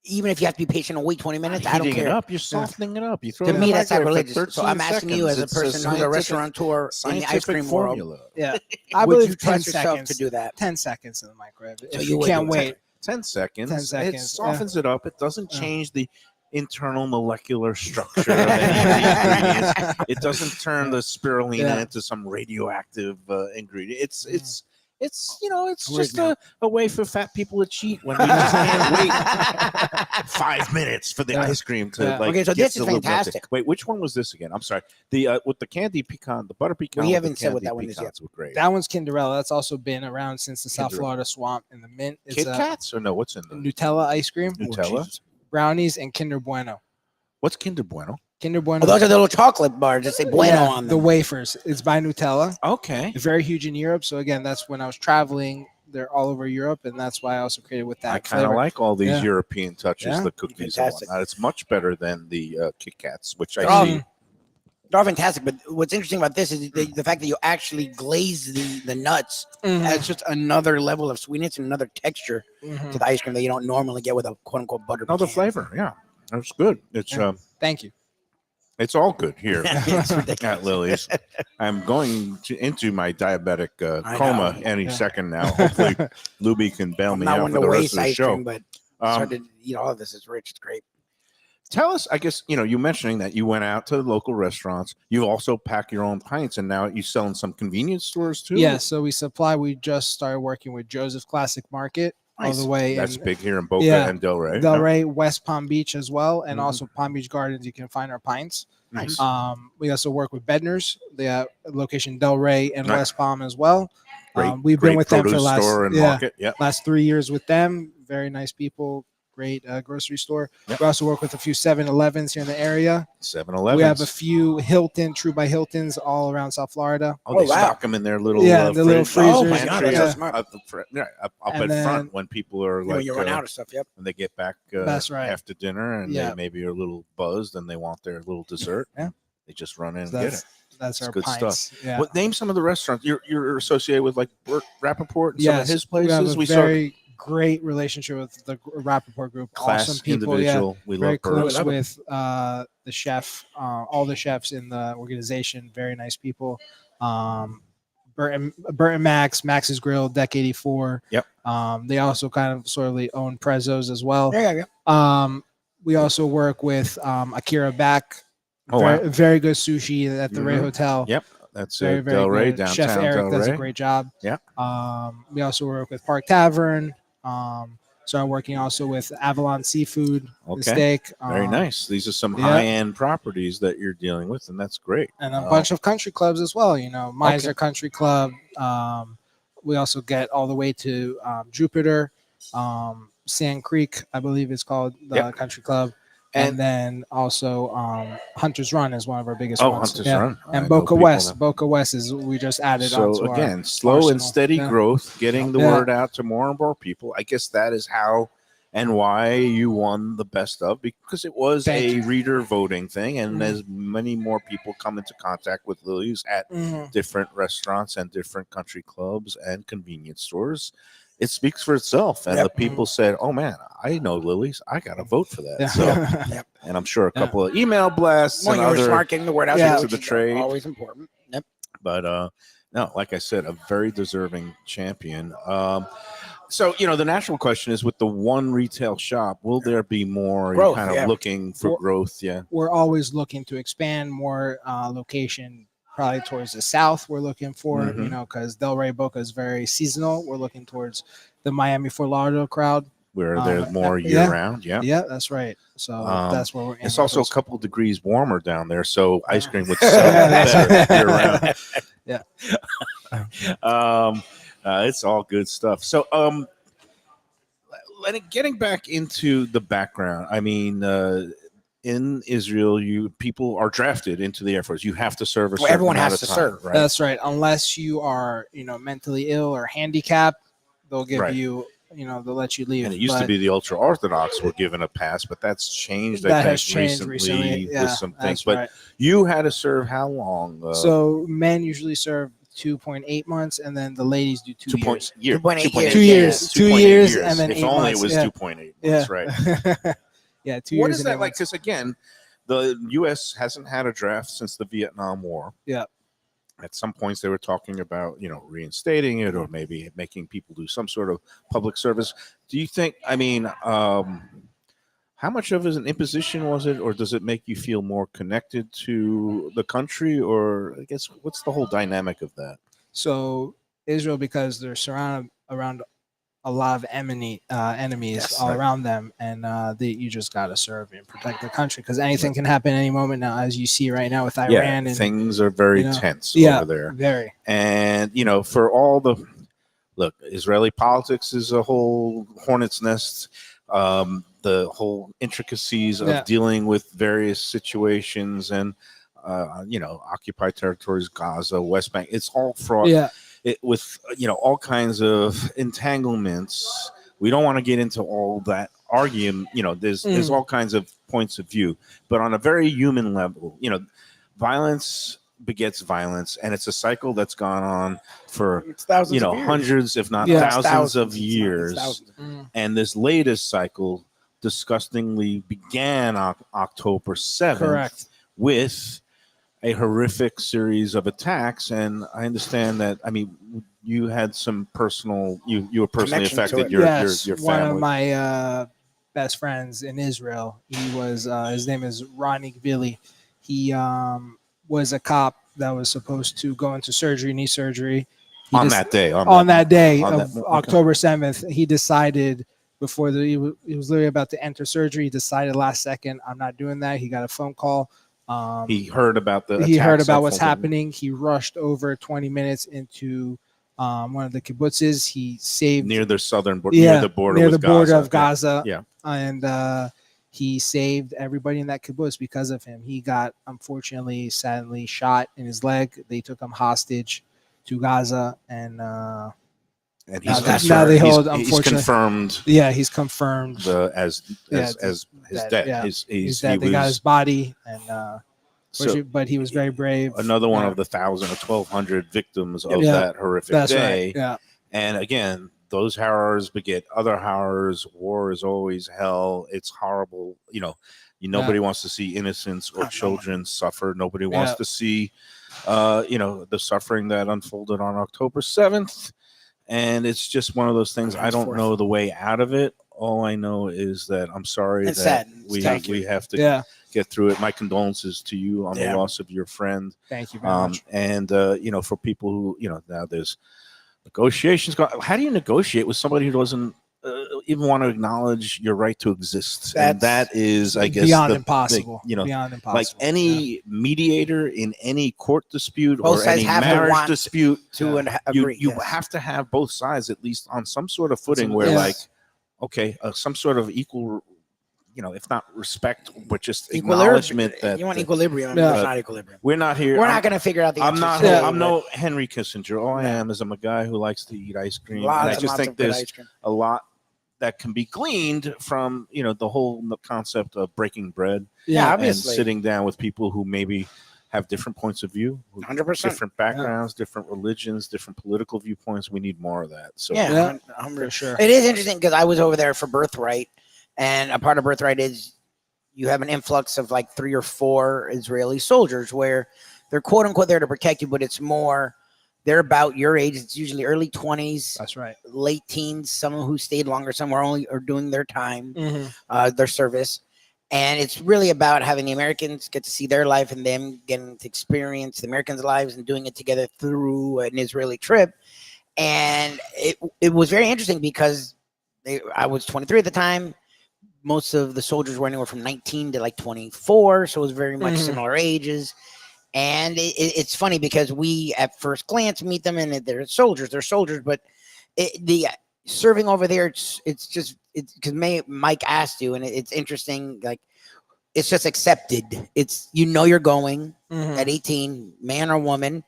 Speaker 6: even if you have to be patient and wait 20 minutes, I don't care.
Speaker 4: It up, you're softening it up. You throw
Speaker 6: to
Speaker 4: it
Speaker 6: me,
Speaker 4: in
Speaker 6: that's
Speaker 4: the microwave
Speaker 6: sacrilegious. So I'm asking you, as a person who's a restaurateur in the ice cream
Speaker 4: formula.
Speaker 6: world,
Speaker 5: I
Speaker 6: would
Speaker 5: believe
Speaker 6: you
Speaker 5: 10
Speaker 6: trust yourself
Speaker 5: seconds
Speaker 6: to do that?
Speaker 5: 10 seconds in the microwave.
Speaker 6: So
Speaker 5: If
Speaker 6: you
Speaker 5: you
Speaker 6: would
Speaker 5: can't
Speaker 6: do it.
Speaker 5: wait.
Speaker 4: 10 seconds.
Speaker 5: 10 seconds.
Speaker 4: It softens it up. It doesn't change the internal molecular structure of any of the ingredients. It doesn't turn the spirulina into some radioactive ingredient. It's just a way for fat people to cheat when we just can't wait 5 minutes for the ice cream to
Speaker 6: okay, so this is fantastic.
Speaker 4: Wait, which one was this again? I'm sorry. The with the candy pecan, the butter pecan.
Speaker 6: We haven't said what that one is yet.
Speaker 4: Were great.
Speaker 5: That one's Kinderella. That's also been around since the South Florida swamp in the mint. It's
Speaker 4: Kit Kats or no? What's in there?
Speaker 5: Nutella ice cream,
Speaker 4: Nutella,
Speaker 5: brownies, and Kinder Bueno.
Speaker 4: What's Kinder Bueno?
Speaker 5: Kinder Bueno.
Speaker 6: Those are the little chocolate bars that say Bueno on them.
Speaker 5: The wafers. It's by Nutella.
Speaker 4: Okay.
Speaker 5: It's very huge in Europe. So again, that's when I was traveling. They're all over Europe, and that's why I also created with that.
Speaker 4: I kind of like all these European touches, the cookies and
Speaker 6: Fantastic.
Speaker 4: whatnot. It's much better than the Kit Kats, which I see.
Speaker 6: They're all fantastic, but what's interesting about this is the fact that you actually glaze the nuts. Adds just another level of sweetness and another texture to the ice cream that you don't normally get with a quote unquote butter.
Speaker 4: Another flavor, yeah, that's good. It's
Speaker 5: thank you.
Speaker 4: It's all good here at Lily's. I'm going into my diabetic coma any second now. Hopefully, Lubie can bail me out for the rest of the show.
Speaker 6: Cream, but started to eat all of this. It's rich. It's great.
Speaker 4: Tell us, I guess, you mentioning that you went out to the local restaurants. You also pack your own pints, and now you sell in some convenience stores too?
Speaker 5: Yeah, so we supply. We just started working with Joseph's Classic Market all the way.
Speaker 4: That's big here in Boca and Delray.
Speaker 5: Delray, West Palm Beach as well, and also Palm Beach Gardens. You can find our pints.
Speaker 4: Nice.
Speaker 5: We also work with Bednar's. They have a location Delray and West Palm as well. We've
Speaker 4: great
Speaker 5: been with them for the
Speaker 4: last
Speaker 5: 3 years with them. Very nice people. Great grocery store. We also work with a few 7-Elevens here in the area.
Speaker 4: 7-Elevens.
Speaker 5: We have a few Hilton, True by Hiltons all around South Florida.
Speaker 4: Oh, they stock them in their little
Speaker 5: the little freezers.
Speaker 4: Oh my God, that's smart. Up at front when people are like
Speaker 6: you run out of stuff.
Speaker 4: When they get back after dinner and they maybe are a little buzzed and they want their little dessert. They just run in and get it.
Speaker 5: That's our
Speaker 4: good
Speaker 5: pints.
Speaker 4: stuff.
Speaker 5: Yeah.
Speaker 4: What name some of the restaurants you're associated with, like Burt Rappaport and some of his places?
Speaker 5: We have a very great relationship with the Rappaport group.
Speaker 4: Class
Speaker 5: awesome people.
Speaker 4: individual. We
Speaker 5: very
Speaker 4: love Burt.
Speaker 5: close with the chef, all the chefs in the organization. Very nice people. Burt and Max's Grill, Deck 84.
Speaker 4: Yep.
Speaker 5: They also kind of sort of own Prezzo's as well.
Speaker 6: There you go.
Speaker 5: We also work with Akira Back. Very good sushi at the Ray Hotel.
Speaker 4: Yep. That's
Speaker 5: very
Speaker 4: Delray,
Speaker 5: good.
Speaker 4: downtown
Speaker 5: Chef Eric
Speaker 4: Delray.
Speaker 5: does a great job.
Speaker 4: Yeah.
Speaker 5: We also work with Park Tavern. So I'm working also with Avalon Seafood, the steak.
Speaker 4: Very nice. These are some high-end properties that you're dealing with, and that's great.
Speaker 5: And a bunch of country clubs as well. Miser Country Club. We also get all the way to Jupiter, Sand Creek, I believe it's called, the country club. And then also Hunter's Run is one of our biggest ones.
Speaker 4: Hunter's Run.
Speaker 5: And Boca West. Boca West is we just added on to
Speaker 4: again,
Speaker 5: our
Speaker 4: slow
Speaker 5: arsenal.
Speaker 4: and steady growth, getting the word out to more and more people. I guess that is how and why you won the best of, because it was a reader voting thing. And as many more people come into contact with Lily's at different restaurants and different country clubs and convenience stores, it speaks for itself. And the people said, oh man, I know Lily's. I got to vote for that. So, and I'm sure a couple of email blasts and other
Speaker 6: smart getting the word out
Speaker 4: to the trade.
Speaker 6: Always important. Yep.
Speaker 4: But no, like I said, a very deserving champion. So, the natural question is, with the one retail shop, will there be more
Speaker 6: growth,
Speaker 4: kind of looking for growth? Yeah.
Speaker 5: We're always looking to expand more location. Probably towards the south, we're looking for, because Delray Boca is very seasonal. We're looking towards the Miami Fort Lauderdale crowd.
Speaker 4: where they're more year round.
Speaker 5: Yeah, that's right. So that's where we're in.
Speaker 4: It's also a couple of degrees warmer down there, so ice cream would sell better year round. It's all good stuff. So getting back into the background, I mean, in Israel, people are drafted into the Air Force. You have to serve a certain
Speaker 6: everyone
Speaker 4: amount
Speaker 6: has
Speaker 4: of
Speaker 6: to
Speaker 4: time,
Speaker 6: serve.
Speaker 4: right?
Speaker 5: That's right. Unless you are, mentally ill or handicapped, they'll give you, they'll let you leave.
Speaker 4: And it used to be the ultra orthodox were given a pass, but that's changed.
Speaker 5: That
Speaker 4: I think
Speaker 5: has changed recently.
Speaker 4: with some things.
Speaker 5: That's
Speaker 4: But
Speaker 5: right.
Speaker 4: you had to serve how long?
Speaker 5: So men usually serve 2.8 months, and then the ladies do 2 years.
Speaker 6: 2.8
Speaker 5: 2 years. 2 years, and then
Speaker 4: if
Speaker 5: 8
Speaker 4: only
Speaker 5: months.
Speaker 4: it was 2.8 months, right?
Speaker 5: Yeah, 2 years.
Speaker 4: What is that like? Because again, the U.S. hasn't had a draft since the Vietnam War.
Speaker 5: Yeah.
Speaker 4: At some points, they were talking about, reinstating it or maybe making people do some sort of public service. Do you think, how much of it an imposition was it, or does it make you feel more connected to the country, or I guess what's the whole dynamic of that?
Speaker 5: So Israel, because they're surrounded around a lot of enemies all around them, and you just got to serve and protect the country because anything can happen any moment now, as you see right now with Iran. And
Speaker 4: things are very tense over there.
Speaker 5: Very.
Speaker 4: And for all the Israeli politics is a whole hornet's nest. The whole intricacies of dealing with various situations and occupied territories, Gaza, West Bank. It's all fraught.
Speaker 5: Yeah.
Speaker 4: With all kinds of entanglements. We don't want to get into all that argument. There's all kinds of points of view, but on a very human level, violence begets violence, and it's a cycle that's gone on for hundreds, if not thousands of years. And this latest cycle disgustingly began October 7th.
Speaker 5: Correct.
Speaker 4: With a horrific series of attacks, and I understand that. I mean, you had some personal. You were personally affected. Your family.
Speaker 5: One of my best friends in Israel. He was. His name is Ronnie Billy. He was a cop that was supposed to go into surgery, knee surgery.
Speaker 4: On that day of
Speaker 5: October 7th, he decided before he was literally about to enter surgery. He decided last second, I'm not doing that. He got a phone call.
Speaker 4: He heard about
Speaker 5: what's happening. He rushed over 20 minutes into one of the kibbutzes. He saved
Speaker 4: near the southern border, near the border
Speaker 5: of Gaza.
Speaker 4: Yeah.
Speaker 5: And he saved everybody in that kibbutz because of him. He got, unfortunately, sadly shot in his leg. They took him hostage to Gaza, and
Speaker 4: he's confirmed.
Speaker 5: Yeah, he's confirmed
Speaker 4: as his death.
Speaker 5: Yeah,
Speaker 4: he's
Speaker 5: dead. They got his body, and but he was very brave.
Speaker 4: Another one of the 1,000 or 1,200 victims of that horrific day.
Speaker 5: Right. Yeah,
Speaker 4: and again, those horrors beget other horrors. War is always hell. It's horrible. Nobody wants to see innocents or children suffer. Nobody wants to see, the suffering that unfolded on October 7th. And it's just one of those things. I don't know the way out of it. All I know is that I'm sorry we have to get through it. My condolences to you on the loss of your friend.
Speaker 5: Thank you very much.
Speaker 4: And for people who now there's negotiations. How do you negotiate with somebody who doesn't even want to acknowledge your right to exist? And that is, I guess,
Speaker 5: beyond impossible.
Speaker 4: Beyond impossible. Like any mediator in any court dispute or any marriage dispute, you have to have both sides at least on some sort of footing where, some sort of equal, if not respect, but just acknowledgement that
Speaker 6: you want equilibrium. It's not equilibrium.
Speaker 4: We're not here.
Speaker 6: We're not going to figure out the answer.
Speaker 4: I'm no Henry Kissinger. All I am is I'm a guy who likes to eat ice cream. And I just think there's a lot that can be gleaned from the whole concept of breaking bread.
Speaker 5: Yeah,
Speaker 6: obviously.
Speaker 4: And sitting down with people who maybe have different points of view,
Speaker 6: 100%,
Speaker 4: different backgrounds, different religions, different political viewpoints. We need more of that. So
Speaker 6: I'm for sure. It is interesting because I was over there for Birthright. And a part of Birthright is you have an influx of like 3 or 4 Israeli soldiers where they're quote unquote there to protect you, but it's more they're about your age. It's usually early 20s.
Speaker 5: That's right.
Speaker 6: Late teens. Some who stayed longer, some are doing their time, their service. And it's really about having the Americans get to see their life and them getting to experience the Americans' lives and doing it together through an Israeli trip. And it was very interesting because I was 23 at the time. Most of the soldiers were anywhere from 19 to like 24, so it was very much similar ages. And it's funny because we, at first glance, meet them and they're soldiers, but the serving over there, it's just because Mike asked you, and it's interesting. Like, it's just accepted. It's you're going at 18, man or woman.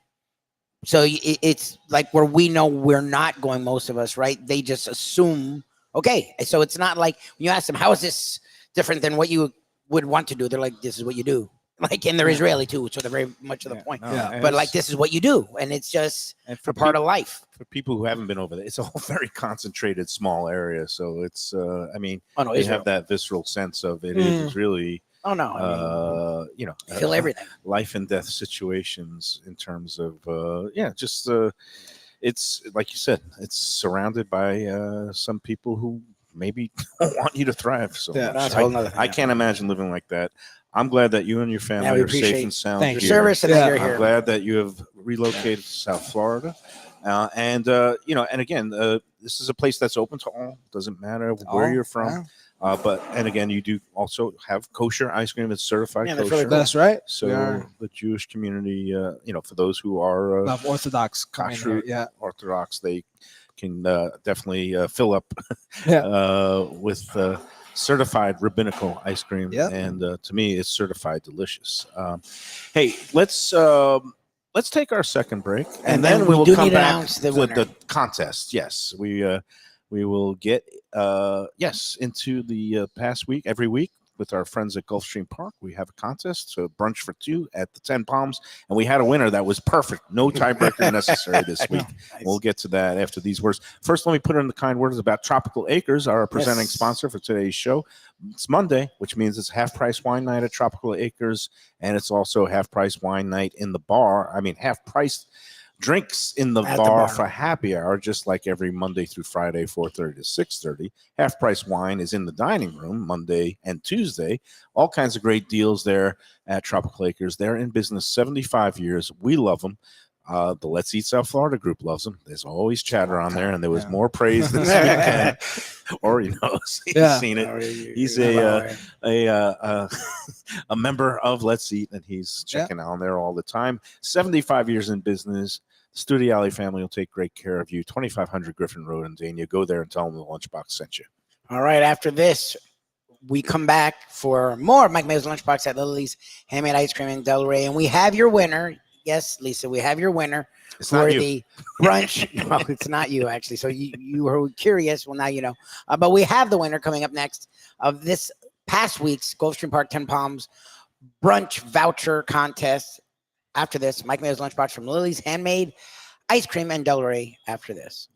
Speaker 6: So it's like where we know we're not going. Most of us, right? They just assume. Okay, so it's not like when you ask them, how is this different than what you would want to do? They're like, this is what you do. Like, and they're Israeli too, so they're very much to the point. But like, this is what you do, and it's just a part of life.
Speaker 4: For people who haven't been over there, it's a whole very concentrated, small area. So it's, I mean, you have that visceral sense of it. It is really,
Speaker 6: feel everything,
Speaker 4: life and death situations in terms of, it's like you said, it's surrounded by some people who maybe don't want you to thrive. So I can't imagine living like that. I'm glad that you and your family are safe and sound.
Speaker 6: Thank you, service, and you're here.
Speaker 4: I'm glad that you have relocated to South Florida, and again, this is a place that's open to all. Doesn't matter where you're from. And again, you do also have kosher ice cream that's certified kosher.
Speaker 5: That's right.
Speaker 4: So the Jewish community, for those who are
Speaker 5: Orthodox,
Speaker 4: Orthodox, they can definitely fill up with certified rabbinical ice cream. And to me, it's certified delicious. Hey, let's take our second break, and then we will come back to the contest. Yes, we will get into the past week. Every week with our friends at Gulfstream Park, we have a contest, so brunch for two at the 10 Palms, and we had a winner that was perfect. No tiebreaker necessary this week. Nice. We'll get to that after these words. First, let me put in the kind words about Tropical Acres, our presenting sponsor for today's show. It's Monday, which means it's half-price wine night at Tropical Acres, and it's also half-price wine night in the bar. I mean, half-price drinks in the bar for happy hour, just like every Monday through Friday, 4:30 to 6:30. Half-price wine is in the dining room Monday and Tuesday. All kinds of great deals there at Tropical Acres. They're in business 75 years. We love them. The Let's Eat South Florida group loves them. There's always chatter on there, and there was more praise this weekend. Or he's seen it. He's a member of Let's Eat, and he's checking on there all the time. 75 years in business. The Studio Alley family will take great care of you. 2500 Griffin Road in Dania. Go there and tell them the Lunchbox sent you.
Speaker 6: All right. After this, we come back for more Mike Mayo's Lunchbox at Lily's Handmade Ice Cream in Delray, and we have your winner. Yes, Lisa, we have your winner for the brunch. No, it's not you, actually. So you were curious. Well, now you know. But we have the winner coming up next of this past week's Gulfstream Park 10 Palms brunch voucher contest. After this, Mike Mayo's Lunchbox from Lily's Handmade Ice Cream and Delray after this.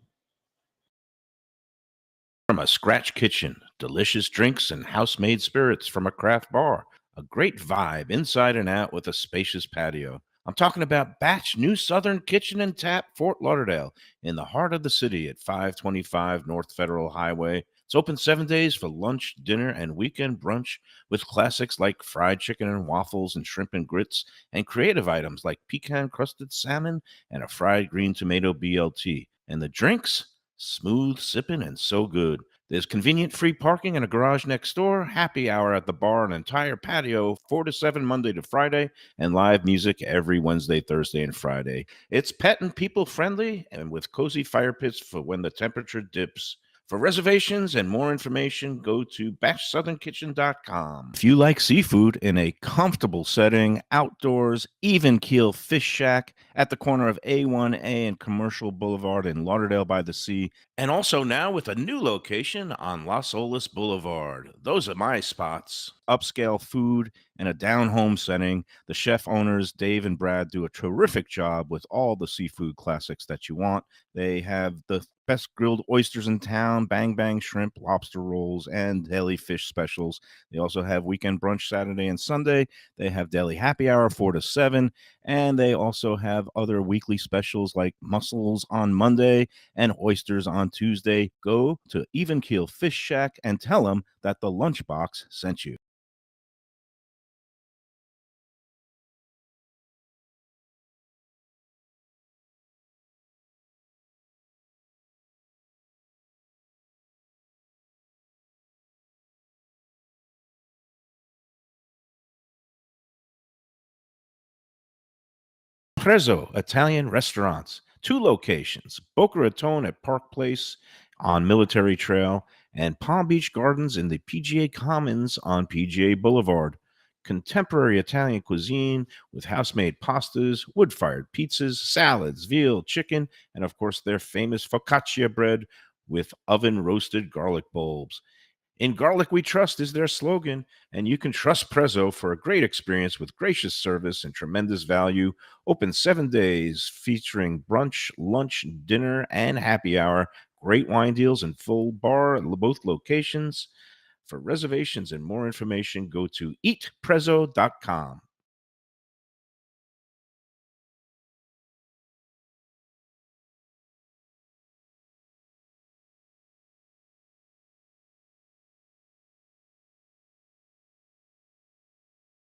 Speaker 7: From a scratch kitchen, delicious drinks and house-made spirits from a craft bar. A great vibe inside and out with a spacious patio. I'm talking about Batch New Southern Kitchen and Tap, Fort Lauderdale, in the heart of the city at 525 North Federal Highway. It's open 7 days for lunch, dinner, and weekend brunch with classics like fried chicken and waffles and shrimp and grits, and creative items like pecan-crusted salmon and a fried green tomato BLT. And the drinks? Smooth sipping and so good. There's convenient free parking and a garage next door, happy hour at the bar, an entire patio, 4 to 7 Monday to Friday, and live music every Wednesday, Thursday, and Friday. It's pet and people friendly and with cozy fire pits for when the temperature dips. For reservations and more information, go to batchsouthernkitchen.com. If you like seafood in a comfortable setting, outdoors, even keel fish shack at the corner of A1A and Commercial Boulevard in Lauderdale by the Sea, and also now with a new location on Las Olas Boulevard. Those are my spots. Upscale food in a down-home setting. The chef owners, Dave and Brad, do a terrific job with all the seafood classics that you want. They have the best grilled oysters in town, bang bang shrimp, lobster rolls, and deli fish specials. They also have weekend brunch Saturday and Sunday. They have daily happy hour 4 to 7, and they also have other weekly specials like mussels on Monday and oysters on Tuesday. Go to Even Keel Fish Shack and tell them that the Lunchbox sent you. Prezzo Italian Restaurants, 2 locations, Boca Raton at Park Place on Military Trail and Palm Beach Gardens in the PGA Commons on PGA Boulevard. Contemporary Italian cuisine with house-made pastas, wood-fired pizzas, salads, veal, chicken, and of course their famous focaccia bread with oven-roasted garlic bulbs. In Garlic We Trust is their slogan, and you can trust Prezzo for a great experience with gracious service and tremendous value. Open 7 days, featuring brunch, lunch, dinner, and happy hour. Great wine deals and full bar at both locations. For reservations and more information, go to eatprezzo.com.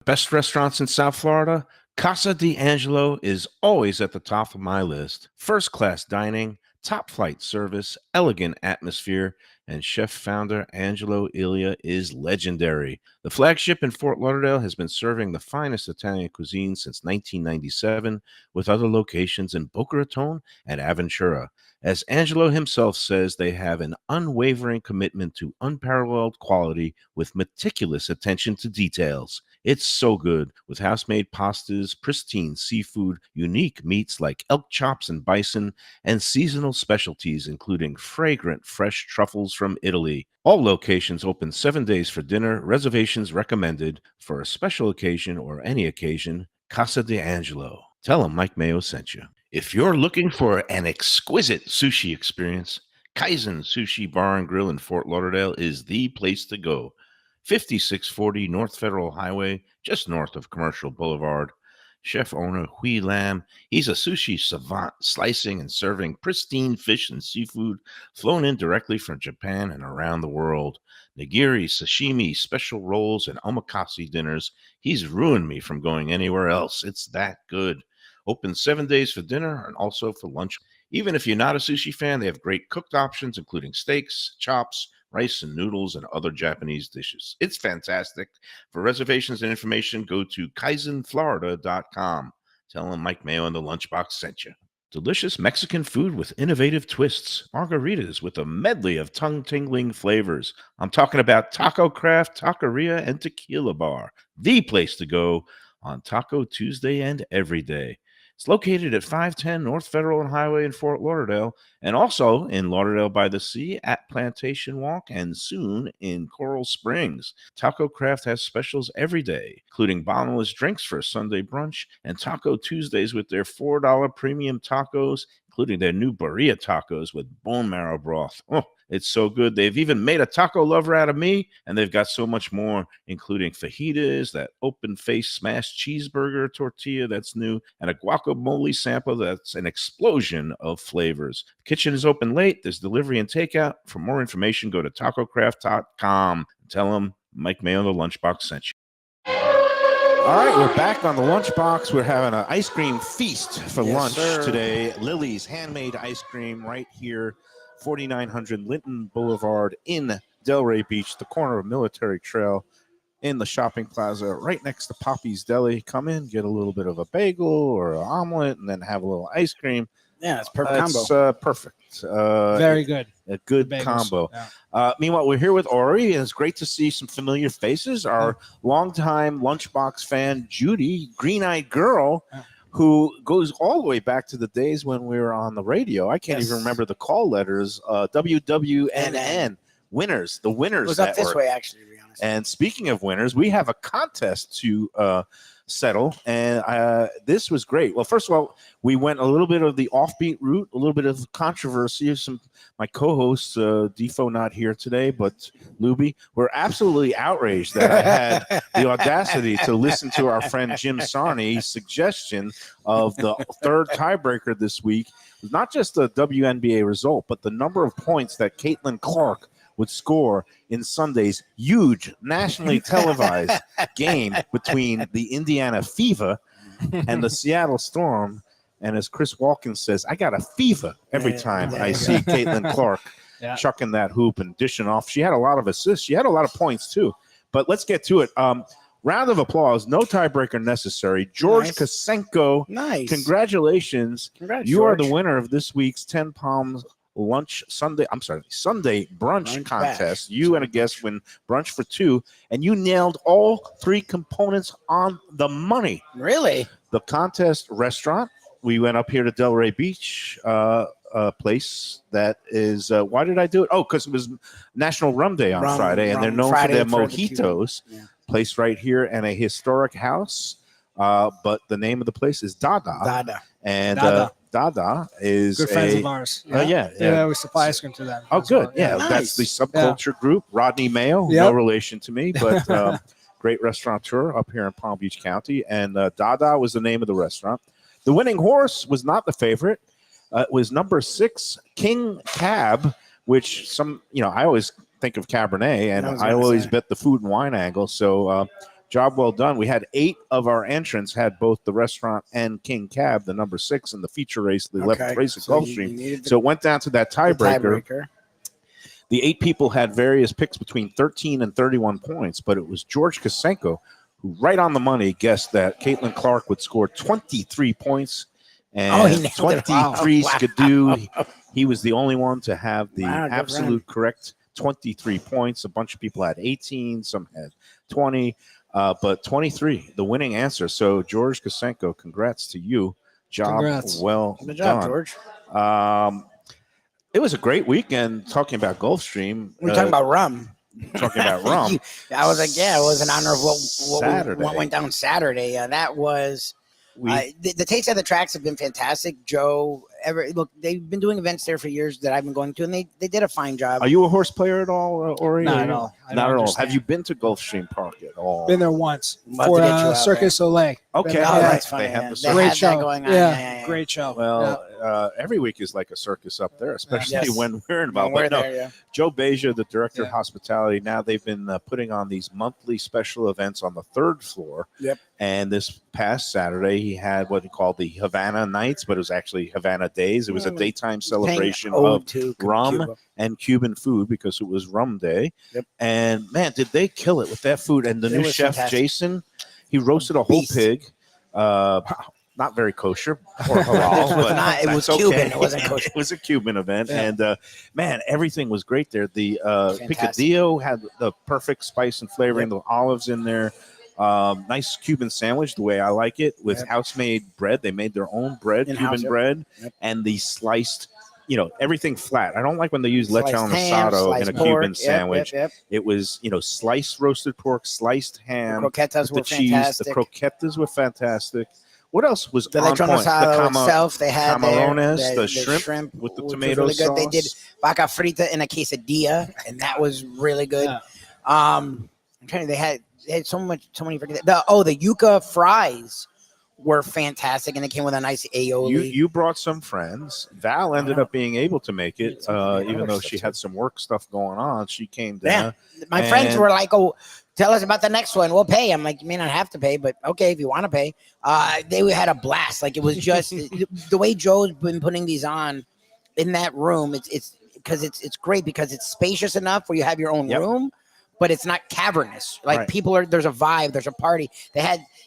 Speaker 7: Best restaurants in South Florida? Casa D'Angelo is always at the top of my list. First class dining, top flight service, elegant atmosphere, and chef founder Angelo Ilia is legendary. The flagship in Fort Lauderdale has been serving the finest Italian cuisine since 1997, with other locations in Boca Raton and Aventura. As Angelo himself says, they have an unwavering commitment to unparalleled quality with meticulous attention to details. It's so good, with house-made pastas, pristine seafood, unique meats like elk chops and bison, and seasonal specialties including fragrant fresh truffles from Italy. All locations open 7 days for dinner. Reservations recommended. For a special occasion or any occasion, Casa D'Angelo. Tell them Mike Mayo sent you. If you're looking for an exquisite sushi experience, Kaizen Sushi Bar and Grill in Fort Lauderdale is the place to go. 5640 North Federal Highway, just north of Commercial Boulevard. Chef owner Hui Lam, he's a sushi savant, slicing and serving pristine fish and seafood flown in directly from Japan and around the world. Nigiri, sashimi, special rolls, and omakase dinners. He's ruined me from going anywhere else. It's that good. Open 7 days for dinner and also for lunch. Even if you're not a sushi fan, they have great cooked options, including steaks, chops, rice and noodles, and other Japanese dishes. It's fantastic. For reservations and information, go to kaizenflorida.com. Tell them Mike Mayo and the Lunchbox sent you. Delicious Mexican food with innovative twists. Margaritas with a medley of tongue-tingling flavors. I'm talking about Taco Craft, Taqueria, and Tequila Bar. The place to go on Taco Tuesday and every day. It's located at 510 North Federal and Highway in Fort Lauderdale, and also in Lauderdale by the Sea at Plantation Walk, and soon in Coral Springs. Taco Craft has specials every day, including bottomless drinks for a Sunday brunch, and Taco Tuesdays with their $4 premium tacos, including their new birria tacos with bone marrow broth. Oh, it's so good. They've even made a taco lover out of me, and they've got so much more, including fajitas, that open-faced smashed cheeseburger tortilla that's new, and a guacamole sample that's an explosion of flavors. The kitchen is open late. There's delivery and takeout. For more information, go to tacocraft.com. Tell them Mike Mayo the Lunchbox sent you.
Speaker 4: All right, we're back on the Lunchbox. We're having an ice cream feast for lunch today. Lily's handmade ice cream right here, 4900 Linton Boulevard in Delray Beach, the corner of Military Trail in the shopping plaza, right next to Poppy's Deli. Come in, get a little bit of a bagel or an omelet, and then have a little ice cream.
Speaker 6: Yeah, it's perfect combo.
Speaker 4: It's perfect.
Speaker 5: Very good.
Speaker 4: A good combo. Yeah. Meanwhile, we're here with Ori, and it's great to see some familiar faces. Our longtime Lunchbox fan, Judy, green-eyed girl, who goes all the way back to the days when we were on the radio. I can't even remember the call letters. WWNN. Winners. The Winners.
Speaker 6: It was up this way, actually, to be honest.
Speaker 4: And speaking of winners, we have a contest to settle, and this was great. Well, first of all, we went a little bit of the offbeat route, a little bit of controversy. My co-hosts, Defo not here today, but Lubie, were absolutely outraged that I had the audacity to listen to our friend Jim Sarney's suggestion of the third tiebreaker this week. It was not just the WNBA result, but the number of points that Caitlin Clark would score in Sunday's huge nationally televised game between the Indiana Fever and the Seattle Storm. And as Chris Walken says, I got a fever every time I see Caitlin Clark chucking that hoop and dishing off. She had a lot of assists. She had a lot of points, too. But let's get to it. Round of applause. No tiebreaker necessary. George
Speaker 6: Nice.
Speaker 4: Kosenko.
Speaker 6: Nice.
Speaker 4: Congratulations.
Speaker 6: Congrats,
Speaker 4: You are
Speaker 6: George.
Speaker 4: the winner of this week's 10 Palms Sunday brunch contest. You and a guest win brunch for 2, and you nailed all 3 components on the money.
Speaker 6: Really?
Speaker 4: The contest restaurant. We went up here to Delray Beach, place that is. Why did I do it? Oh, because it was National Rum Day on Friday, and they're known
Speaker 6: Friday
Speaker 4: for their
Speaker 6: for the
Speaker 4: mojitos.
Speaker 6: Yeah.
Speaker 4: Placed right here in a historic house. But the name of the place is Dada.
Speaker 6: Dada.
Speaker 4: And
Speaker 5: Dada.
Speaker 4: Dada is
Speaker 5: Good friends of ours.
Speaker 4: yeah.
Speaker 5: We supply ice cream to them.
Speaker 4: Oh,
Speaker 5: as
Speaker 4: good.
Speaker 5: well.
Speaker 4: Yeah,
Speaker 6: Nice.
Speaker 4: that's the subculture group. Rodney Mayo, no
Speaker 5: Yep.
Speaker 4: relation to me, but great restaurateur up here in Palm Beach County. And Dada was the name of the restaurant. The winning horse was not the favorite. It was number 6, King Cab, which I always think of Cabernet, and I always bet the food and wine angle. So job well done. We had 8 of our entrants had both the restaurant and King Cab, the number 6 in the feature race, the 11th race at Gulfstream. So it went down to that tiebreaker. The 8 people had various picks between 13 and 31 points, but it was George Kosenko who, right on the money, guessed that Caitlin Clark would score 23 points and 23 skidoo. He was the only one to have the absolute correct 23 points. A bunch of people had 18, some had 20, but 23, the winning answer. So, George Kosenko, congrats to you. Well
Speaker 6: Good job,
Speaker 4: done.
Speaker 6: George.
Speaker 4: It was a great weekend talking about Gulfstream.
Speaker 6: We're talking about rum.
Speaker 4: Talking about rum.
Speaker 6: I was like, it was in honor of what went down Saturday. That was the taste of the tracks have been fantastic. Joe, they've been doing events there for years that I've been going to, and they did a fine job.
Speaker 4: Are you a horse player at all, Ori?
Speaker 5: Not at all.
Speaker 4: Not at all. Have you been to Gulfstream Park at all?
Speaker 5: Been there once for
Speaker 6: Circus
Speaker 5: Soleil.
Speaker 4: Okay,
Speaker 6: that's funny.
Speaker 4: They have the
Speaker 6: They
Speaker 5: great
Speaker 6: had
Speaker 5: show.
Speaker 6: that going on.
Speaker 5: Yeah, great show.
Speaker 4: Well, every week is like a circus up there, especially when we're involved.
Speaker 6: We're
Speaker 4: But
Speaker 6: there, yeah.
Speaker 4: Joe Beja, the director of hospitality, now they've been putting on these monthly special events on the 3rd floor.
Speaker 6: Yep.
Speaker 4: And this past Saturday, he had what he called the Havana Nights, but it was actually Havana Days. It was a daytime celebration of rum and Cuban food because it was Rum Day.
Speaker 6: Yep.
Speaker 4: And man, did they kill it with that food? And the new chef,
Speaker 6: fantastic.
Speaker 4: Jason, he roasted a whole pig. Not very kosher or halal, but
Speaker 6: it was Cuban. It wasn't kosher.
Speaker 4: It was a Cuban event, and man, everything was great there. The
Speaker 6: Fantastic.
Speaker 4: picadillo had the perfect spice and flavoring. The olives in there. Nice Cuban sandwich, the way I like it, with house-made bread. They made their own bread, Cuban bread, and the sliced, everything flat. I don't like when they use lechon asado in a Cuban sandwich. It was, sliced roasted pork, sliced ham,
Speaker 6: croquetas were
Speaker 4: cheese.
Speaker 6: fantastic.
Speaker 4: The croquetas were fantastic. What else was
Speaker 6: the
Speaker 4: on
Speaker 6: lechon
Speaker 4: point?
Speaker 6: asado itself, they had
Speaker 4: camarones, the
Speaker 6: shrimp
Speaker 4: with the
Speaker 6: which
Speaker 4: tomato
Speaker 6: was really good.
Speaker 4: sauce.
Speaker 6: They did vaca frita in a quesadilla, and that was really good.
Speaker 5: Yeah.
Speaker 6: I'm trying. They had so many freaking. The yuca fries were fantastic, and they came with a nice aioli.
Speaker 4: You brought some friends. Val ended up being able to make it, even though she had some work stuff going on. She came down.
Speaker 6: My friends were like, "Oh, tell us about the next one. We'll pay." I'm like, "You may not have to pay, but okay, if you want to pay." They had a blast. Like, it was just the way Joe's been putting these on in that room. It's because it's great because it's spacious enough where you have your own room, but it's not cavernous. Like there's a vibe, there's a party.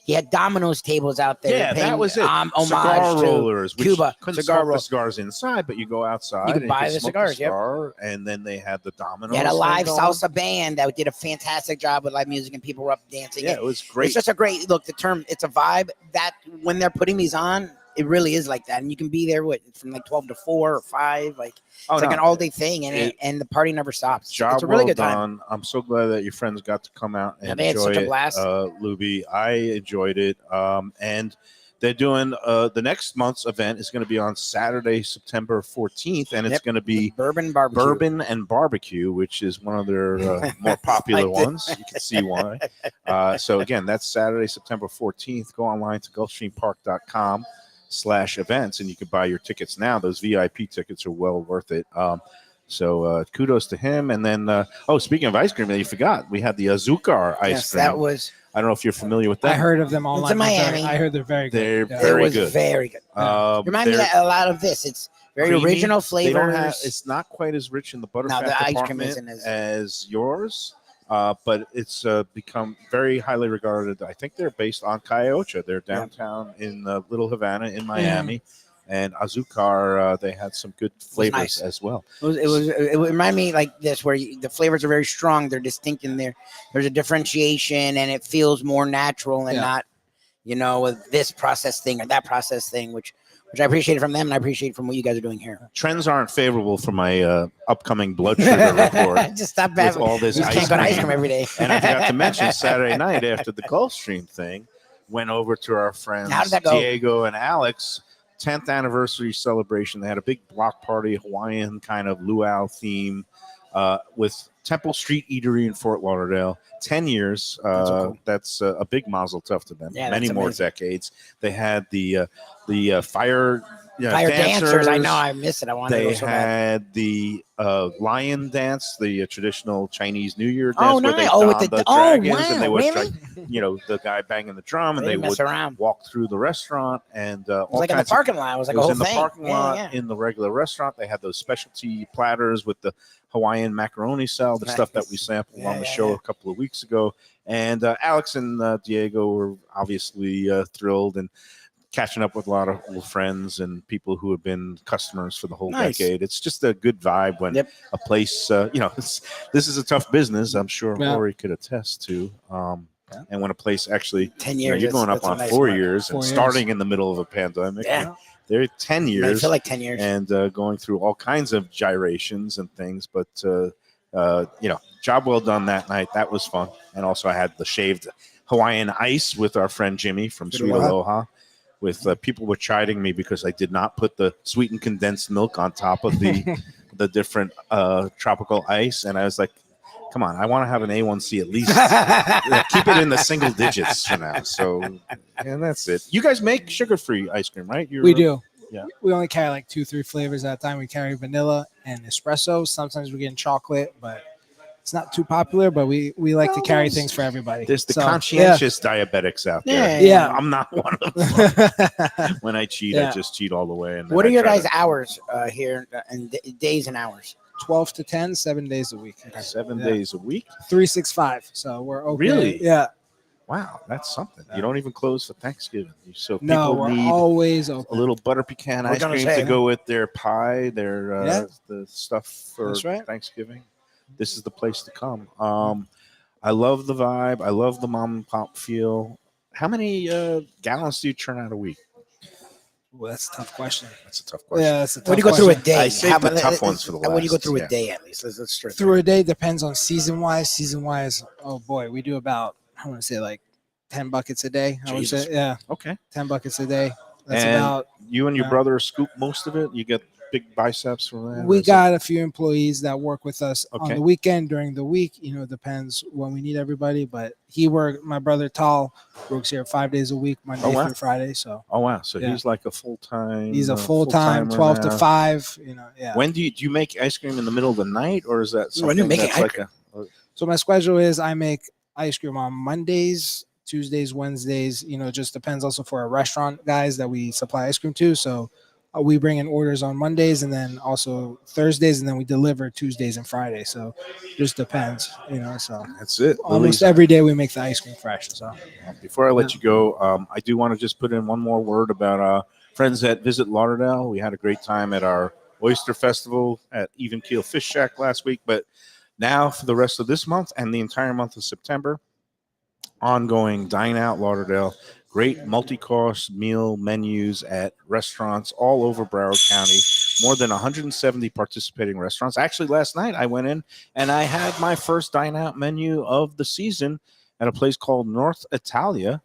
Speaker 6: He had Domino's tables out there.
Speaker 4: Yeah, that was it.
Speaker 6: Cigar
Speaker 4: rollers,
Speaker 6: Cuba.
Speaker 4: Couldn't
Speaker 6: Cigar
Speaker 4: smoke the cigars inside, but you go outside.
Speaker 6: You could
Speaker 4: and
Speaker 6: buy
Speaker 4: you
Speaker 6: the
Speaker 4: smoke
Speaker 6: cigars.
Speaker 4: cigar, and then they had the Domino's.
Speaker 6: They had a live
Speaker 4: going.
Speaker 6: salsa band that did a fantastic job with live music, and people were up dancing.
Speaker 4: Yeah, it was great.
Speaker 6: It's just a great look. The term, it's a vibe that when they're putting these on, it really is like that, and you can be there from like 12 to 4 or 5. Like it's like an all day thing, and the party never stops. It's a really good time.
Speaker 4: I'm so glad that your friends got to come out and
Speaker 6: they had
Speaker 4: enjoy
Speaker 6: such a blast.
Speaker 4: Lubie, I enjoyed it. And they're doing the next month's event is going to be on Saturday, September 14th, and it's going to be
Speaker 6: bourbon
Speaker 4: and barbecue, which is one of their more popular ones. You can see why. So again, that's Saturday, September 14th. Go online to gulfstreampark.com/events, and you can buy your tickets now. Those VIP tickets are well worth it. So kudos to him. And then, speaking of ice cream, you forgot we had the Azúcar ice cream.
Speaker 6: That was.
Speaker 4: I don't know if you're familiar with that.
Speaker 5: I heard of them online.
Speaker 6: It's in Miami.
Speaker 5: I heard they're very good.
Speaker 4: They're very good.
Speaker 6: Very good. Remind me a lot of this. It's very original flavors.
Speaker 4: It's not quite as rich in the butterfat
Speaker 6: the ice cream
Speaker 4: department
Speaker 6: isn't
Speaker 4: as yours, But it's become very highly regarded. I think they're based on Calle. They're downtown in Little Havana in Miami. And Azucar, they had some good flavors as well.
Speaker 6: It reminded me like this, where the flavors are very strong. They're distinct in there. There's a differentiation, and it feels more natural and not, with this process thing or that process thing, which I appreciate from them, and I appreciate from what you guys are doing here.
Speaker 4: Trends aren't favorable for my upcoming blood sugar report.
Speaker 6: Just stop with
Speaker 4: all this
Speaker 6: ice cream every day.
Speaker 4: And I forgot to mention Saturday night after the Gulfstream thing, went over to our friends Diego and Alex. 10th anniversary celebration. They had a big block party, Hawaiian kind of luau theme with Temple Street Eatery in Fort Lauderdale. 10 years. That's a big mazel tov to them. Many more decades. They had the fire
Speaker 6: dancers. I know, I miss it. I want to go so bad.
Speaker 4: They had the lion dance, the traditional Chinese New Year dance.
Speaker 6: Oh,
Speaker 4: where they
Speaker 6: nice.
Speaker 4: donned the dragons,
Speaker 6: wow,
Speaker 4: and they would
Speaker 6: really?
Speaker 4: the guy banging the drum, and they would
Speaker 6: around.
Speaker 4: walk through the restaurant, and
Speaker 6: it was like in the parking lot. It was like a whole
Speaker 4: in
Speaker 6: thing.
Speaker 4: The parking lot, in the regular restaurant. They had those specialty platters with the Hawaiian macaroni salad, the stuff that we sampled on the show a couple of weeks ago. And Alex and Diego were obviously thrilled and catching up with a lot of old friends and people who have been customers for the whole decade. It's just a good vibe when a place, this is a tough business. I'm sure Rory could attest to. And when a place actually
Speaker 6: 10 years,
Speaker 4: you're going up on 4 years and starting in the middle of a pandemic.
Speaker 6: Yeah.
Speaker 4: They're 10 years.
Speaker 6: I feel like 10 years.
Speaker 4: And going through all kinds of gyrations and things. But, job well done that night. That was fun. And also I had the shaved Hawaiian ice with our friend Jimmy from Sweet Aloha. With people were chiding me because I did not put the sweetened condensed milk on top of the different tropical ice. And I was like, come on, I want to have an A1C at least. Keep it in the single digits for now. So, and that's it. You guys make sugar-free ice cream, right?
Speaker 5: We do.
Speaker 4: Yeah.
Speaker 5: We only carry like 2-3 flavors at a time. We carry vanilla and espresso. Sometimes we're getting chocolate, but it's not too popular, but we like to carry things for everybody.
Speaker 4: There's the conscientious diabetics out there.
Speaker 5: Yeah.
Speaker 4: I'm not one of them. When I cheat, I just cheat all the way. And
Speaker 6: what are your guys' hours here and days and hours?
Speaker 5: 12 to 10, 7 days a week.
Speaker 4: 7 days a week?
Speaker 5: 365. So we're open.
Speaker 4: Really?
Speaker 5: Yeah.
Speaker 4: Wow, that's something. You don't even close for Thanksgiving. So
Speaker 5: no,
Speaker 4: people
Speaker 5: we're
Speaker 4: need
Speaker 5: always open.
Speaker 4: A little butter pecan ice cream to go with their pie, their the stuff for Thanksgiving. This is the place to come. I love the vibe. I love the mom and pop feel. How many gallons do you churn out a week?
Speaker 5: Well, that's a tough question.
Speaker 4: That's a tough question.
Speaker 5: Yeah, that's a tough
Speaker 6: When you go through a day,
Speaker 4: I saved the tough ones for the last.
Speaker 6: When you go through a day, at least. Let's start
Speaker 5: through a day depends on season-wise. Season-wise, oh boy, we do about, I want to say like 10 buckets a day. I would say,
Speaker 4: Okay.
Speaker 5: 10 buckets a day. That's
Speaker 4: and
Speaker 5: about.
Speaker 4: You and your brother scoop most of it. You get big biceps from that.
Speaker 5: We got a few employees that work with us on the weekend. During the week, it depends when we need everybody. But my brother Tal works here 5 days a week, Monday through Friday. So.
Speaker 4: Oh wow! So he's like a full time.
Speaker 5: He's a full time, 12 to 5.
Speaker 4: When do you make ice cream in the middle of the night, or is that something
Speaker 6: when you make
Speaker 4: that's like a?
Speaker 5: So my schedule is I make ice cream on Mondays, Tuesdays, Wednesdays. It just depends also for our restaurant guys that we supply ice cream to. So. We bring in orders on Mondays and then also Thursdays, and then we deliver Tuesdays and Fridays. So it just depends, So
Speaker 4: that's it.
Speaker 5: Almost every day we make the ice cream fresh. So
Speaker 4: before I let you go, I do want to just put in one more word about friends at Visit Lauderdale. We had a great time at our Oyster Festival at Even Keel Fish Shack last week, but now for the rest of this month and the entire month of September, ongoing Dine Out Lauderdale. Great multi-course meal menus at restaurants all over Broward County. More than 170 participating restaurants. Actually, last night I went in and I had my first dine-out menu of the season at a place called North Italia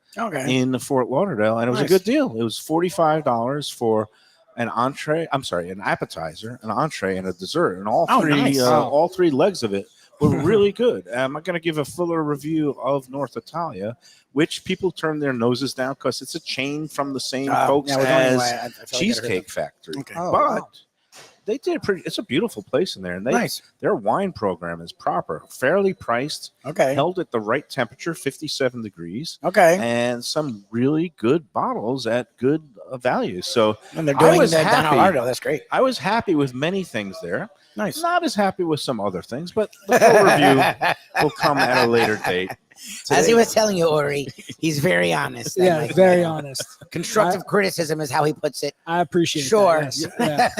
Speaker 4: in Fort Lauderdale, and it was a good deal. It was $45 for an appetizer, an entree, and a dessert, and all three legs of it were really good. I'm going to give a fuller review of North Italia, which people turn their noses down because it's a chain from the same folks as Cheesecake Factory. But they did pretty. It's a beautiful place in there, and
Speaker 6: Nice.
Speaker 4: their wine program is proper, fairly priced,
Speaker 6: Okay.
Speaker 4: held at the right temperature, 57 degrees,
Speaker 6: Okay.
Speaker 4: and some really good bottles at good value. So
Speaker 6: And they're
Speaker 4: I
Speaker 6: doing
Speaker 4: was
Speaker 6: the down
Speaker 4: happy.
Speaker 6: Lardo. That's great.
Speaker 4: I was happy with many things there.
Speaker 6: Nice.
Speaker 4: Not as happy with some other things, but the full review will come at a later date.
Speaker 6: As he was telling you, Ori, he's very honest.
Speaker 5: Yeah,
Speaker 6: Like,
Speaker 5: very honest.
Speaker 6: Constructive criticism is how he puts it.
Speaker 5: I appreciate
Speaker 6: Sure.
Speaker 5: that. Yes.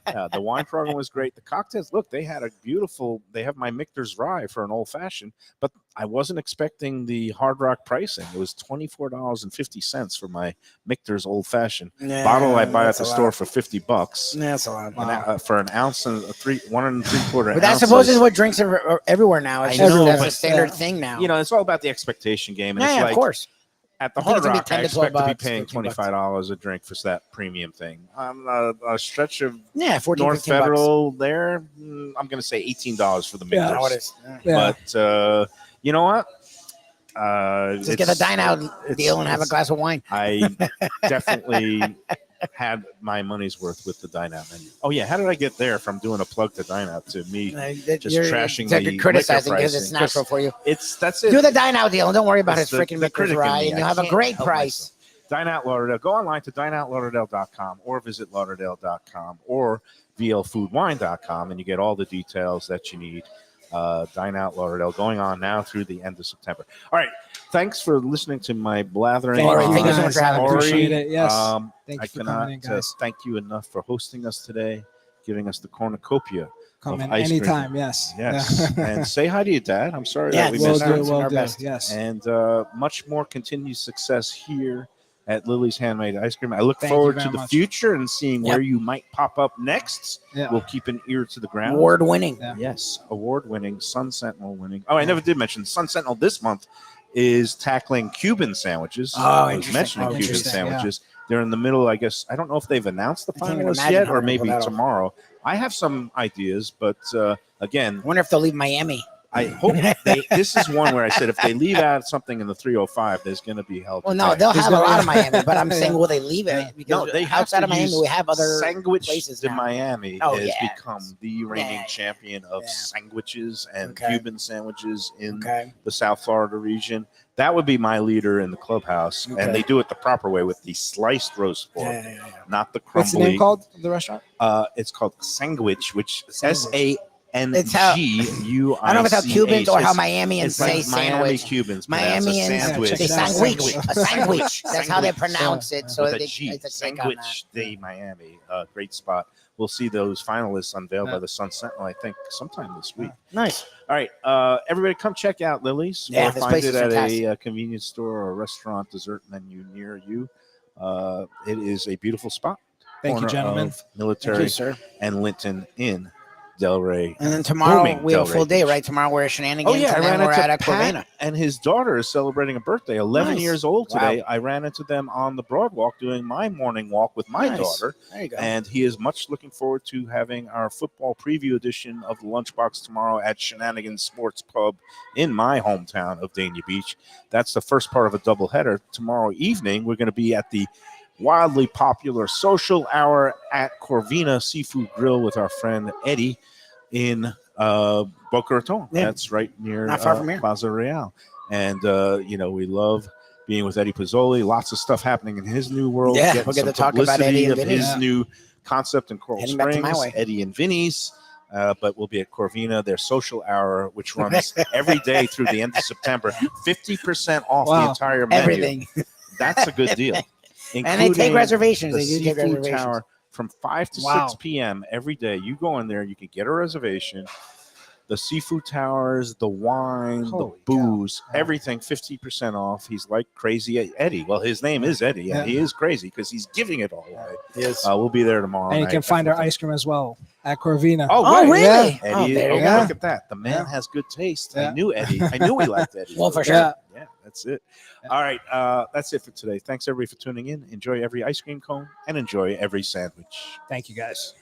Speaker 5: Yeah.
Speaker 4: The wine program was great. The cocktails, look, they had a beautiful. They have my Michter's Rye for an old fashioned, but I wasn't expecting the Hard Rock pricing. It was $24.50 for my Michter's old fashioned bottle. I buy at the store for $50.
Speaker 6: That's a lot.
Speaker 4: For an ounce and 1 3/4
Speaker 6: But that's supposedly what drinks are everywhere now. It's
Speaker 4: I know,
Speaker 6: that's a
Speaker 4: but-
Speaker 6: standard thing now.
Speaker 4: You know, it's all about the expectation game. And
Speaker 6: yeah,
Speaker 4: it's like,
Speaker 6: of course.
Speaker 4: at the
Speaker 6: I think
Speaker 4: Hard
Speaker 6: it's gonna be
Speaker 4: Rock, I
Speaker 6: 10 to 12
Speaker 4: expect to be
Speaker 6: bucks,
Speaker 4: paying
Speaker 6: 15 bucks.
Speaker 4: $25 a drink for that premium thing. On a stretch of
Speaker 6: Yeah, 14,
Speaker 4: North
Speaker 6: 15 bucks.
Speaker 4: Federal there, I'm going to say $18 for the
Speaker 5: Yeah.
Speaker 6: That's what it
Speaker 4: Michter's.
Speaker 6: is. Yeah.
Speaker 5: Yeah.
Speaker 4: But you know what?
Speaker 6: Just get a dine out deal and have a glass of wine.
Speaker 4: I definitely had my money's worth with the dine out menu. Oh yeah, how did I get there from doing a plug to dine out to me just trashing the
Speaker 6: you're criticizing
Speaker 4: liquor
Speaker 6: because it's
Speaker 4: pricing?
Speaker 6: natural for you.
Speaker 4: That's it.
Speaker 6: Do the dine out deal and don't worry about
Speaker 4: It's
Speaker 6: his freaking
Speaker 4: the
Speaker 6: Michter's
Speaker 4: critic in
Speaker 6: Rye,
Speaker 4: me.
Speaker 6: and you'll
Speaker 4: I
Speaker 6: have a
Speaker 4: can't
Speaker 6: great
Speaker 4: help
Speaker 6: price.
Speaker 4: Dine Out Lauderdale. Go online to dineoutlauderdale.com or visit lauderdale.com or VLFoodWine.com, and you get all the details that you need. Dine Out Lauderdale going on now through the end of September. All right. Thanks for listening to my blathering.
Speaker 6: Thank you so much for having me.
Speaker 5: Appreciate it. Yes.
Speaker 4: I
Speaker 5: Thank you for
Speaker 4: cannot
Speaker 5: coming in, guys.
Speaker 4: thank you enough for hosting us today, giving us the cornucopia.
Speaker 5: Come
Speaker 4: of
Speaker 5: in
Speaker 4: ice cream.
Speaker 5: anytime. Yes.
Speaker 4: Yes. And say hi to your dad. I'm sorry
Speaker 6: Yeah,
Speaker 4: that we
Speaker 5: Will
Speaker 4: missed
Speaker 5: do.
Speaker 4: him.
Speaker 5: Will
Speaker 6: Our
Speaker 5: do.
Speaker 6: best.
Speaker 5: Yes.
Speaker 4: And much more continued success here at Lily's Handmade Ice Cream. I look
Speaker 5: Thank you
Speaker 4: forward
Speaker 5: very
Speaker 4: to the
Speaker 5: much.
Speaker 4: future and seeing
Speaker 6: Yep.
Speaker 4: where you might pop up next.
Speaker 5: Yeah.
Speaker 4: We'll keep an ear to the ground.
Speaker 6: Award winning.
Speaker 5: Yeah.
Speaker 4: Yes, award-winning, Sun-Sentinel winning. Oh, I never did mention Sun-Sentinel this month is tackling Cuban sandwiches.
Speaker 6: Oh,
Speaker 4: I was
Speaker 6: interesting.
Speaker 4: mentioning
Speaker 6: Oh,
Speaker 4: Cuban
Speaker 5: interesting,
Speaker 4: sandwiches. They're in the middle, I guess. I don't know if they've announced the
Speaker 6: I can't even
Speaker 4: finalists
Speaker 6: imagine
Speaker 4: yet
Speaker 6: how
Speaker 4: or
Speaker 6: they're gonna
Speaker 4: maybe
Speaker 6: pull that off.
Speaker 4: tomorrow. I have some ideas, but again,
Speaker 6: I wonder if they'll leave Miami.
Speaker 4: I hope this is one where I said if they leave out something in the 305, there's going to be hell.
Speaker 6: Well,
Speaker 4: to
Speaker 6: no,
Speaker 4: pay.
Speaker 6: they'll have a
Speaker 5: gonna
Speaker 6: lot
Speaker 5: be-
Speaker 6: of Miami, but I'm
Speaker 5: Yeah.
Speaker 6: saying will they leave it? Because
Speaker 4: No, they have
Speaker 6: outside
Speaker 4: to
Speaker 6: of Miami,
Speaker 4: use
Speaker 6: we have other
Speaker 4: Sandwich
Speaker 6: places
Speaker 4: de
Speaker 6: now.
Speaker 4: Miami
Speaker 6: Oh,
Speaker 4: has
Speaker 6: yeah.
Speaker 4: become the reigning
Speaker 6: Yeah.
Speaker 4: champion of
Speaker 6: Yeah.
Speaker 4: sandwiches and
Speaker 6: Okay.
Speaker 4: Cuban sandwiches in
Speaker 6: Okay.
Speaker 4: the South Florida region. That would be my leader in the clubhouse,
Speaker 6: Okay.
Speaker 4: and they do it the proper way with the sliced roast pork,
Speaker 6: Yeah.
Speaker 4: not the
Speaker 5: What's the
Speaker 4: crumbly.
Speaker 5: name called of the restaurant?
Speaker 4: It's called Sandwich, which
Speaker 5: Sandwich.
Speaker 6: It's how-
Speaker 4: SANGUICH.
Speaker 6: I don't know if it's how Cubans or how Miamians
Speaker 4: It's like
Speaker 6: say
Speaker 4: Miami
Speaker 6: sandwich.
Speaker 4: Cubans pronounce a
Speaker 6: Miamians
Speaker 4: sandwich.
Speaker 6: say
Speaker 5: Check it out.
Speaker 6: sandwich. A sandwich. That's how they pronounce it. So
Speaker 4: with a
Speaker 6: they,
Speaker 4: G.
Speaker 6: it's a take on that.
Speaker 4: Sandwich de Miami. Great spot. We'll see those finalists unveiled
Speaker 5: Yeah.
Speaker 4: by the Sun-Sentinel, I think, sometime this week.
Speaker 6: Nice.
Speaker 4: All right. Everybody come check out Lily's.
Speaker 6: Yeah,
Speaker 4: or
Speaker 6: this
Speaker 4: find
Speaker 6: place
Speaker 4: it
Speaker 6: is
Speaker 4: at
Speaker 6: fantastic.
Speaker 4: a convenience store or a restaurant dessert menu near you. It is a beautiful spot.
Speaker 5: Thank you,
Speaker 4: Corner
Speaker 5: gentlemen.
Speaker 4: of
Speaker 6: Thank
Speaker 4: Military
Speaker 6: you, sir.
Speaker 4: and Linton in Delray.
Speaker 6: And then tomorrow
Speaker 4: Booming
Speaker 6: we have a
Speaker 4: Delray
Speaker 6: full day,
Speaker 4: Beach.
Speaker 6: right? Tomorrow we're at Shenanigans.
Speaker 4: Oh yeah, I
Speaker 6: and then
Speaker 4: ran
Speaker 6: we're
Speaker 4: into
Speaker 6: at
Speaker 4: Pat
Speaker 6: Corvina.
Speaker 4: and his daughter is celebrating a birthday, 11
Speaker 6: Nice.
Speaker 4: years old
Speaker 6: Wow.
Speaker 4: today. I ran into them on the Broadwalk doing my morning walk with my
Speaker 6: Nice.
Speaker 4: daughter,
Speaker 6: There you go.
Speaker 4: and he is much looking forward to having our football preview edition of the Lunchbox tomorrow at Shenanigans Sports Pub in my hometown of Dania Beach. That's the first part of a doubleheader. Tomorrow evening, we're going to be at the wildly popular social hour at Corvina Seafood Grill with our friend Eddie in Boca Raton.
Speaker 6: Yeah.
Speaker 4: That's right near
Speaker 6: Not far from here.
Speaker 4: Plaza Real. And, we love being with Eddie Pizzoli. Lots of stuff happening in his new world.
Speaker 6: Yeah,
Speaker 4: Getting
Speaker 6: we'll get
Speaker 4: some
Speaker 6: to talk about
Speaker 4: publicity
Speaker 6: Eddie and
Speaker 4: of
Speaker 6: Vinny's.
Speaker 4: his
Speaker 5: Yeah.
Speaker 4: new concept in Coral
Speaker 6: Heading back to my
Speaker 4: Springs,
Speaker 6: way.
Speaker 4: Eddie and Vinny's. But we'll be at Corvina, their social hour, which runs every day through the end of September. 50% off the
Speaker 5: Wow.
Speaker 4: entire menu.
Speaker 6: Everything.
Speaker 4: That's a good deal.
Speaker 6: And they take
Speaker 4: Including
Speaker 6: reservations.
Speaker 4: the
Speaker 6: They do take
Speaker 4: Seafood
Speaker 6: reservations.
Speaker 4: Tower from 5 to
Speaker 5: Wow.
Speaker 4: 6 p.m. every day. You go in there, you can get a reservation. The Seafood Towers, the wine,
Speaker 5: Holy
Speaker 4: the booze,
Speaker 5: cow.
Speaker 4: everything 50% off. He's like Crazy Eddie. Well, his name is Eddie,
Speaker 5: Yeah.
Speaker 4: and he is crazy because he's giving it all away.
Speaker 6: Yes.
Speaker 4: We'll be there tomorrow
Speaker 5: And you
Speaker 4: night.
Speaker 5: can find our ice cream as well at Corvina.
Speaker 4: Oh,
Speaker 6: Oh,
Speaker 4: right.
Speaker 6: really?
Speaker 4: Eddie,
Speaker 6: Oh, there you
Speaker 5: go.
Speaker 4: look at that. The man
Speaker 5: Yeah.
Speaker 4: has good taste.
Speaker 5: Yeah.
Speaker 4: I knew Eddie. I knew he liked Eddie.
Speaker 6: Well, for sure.
Speaker 5: Yeah.
Speaker 4: Yeah, that's it. All right. That's it for today. Thanks, everybody, for tuning in. Enjoy every ice cream cone and enjoy every sandwich.
Speaker 5: Thank you, guys.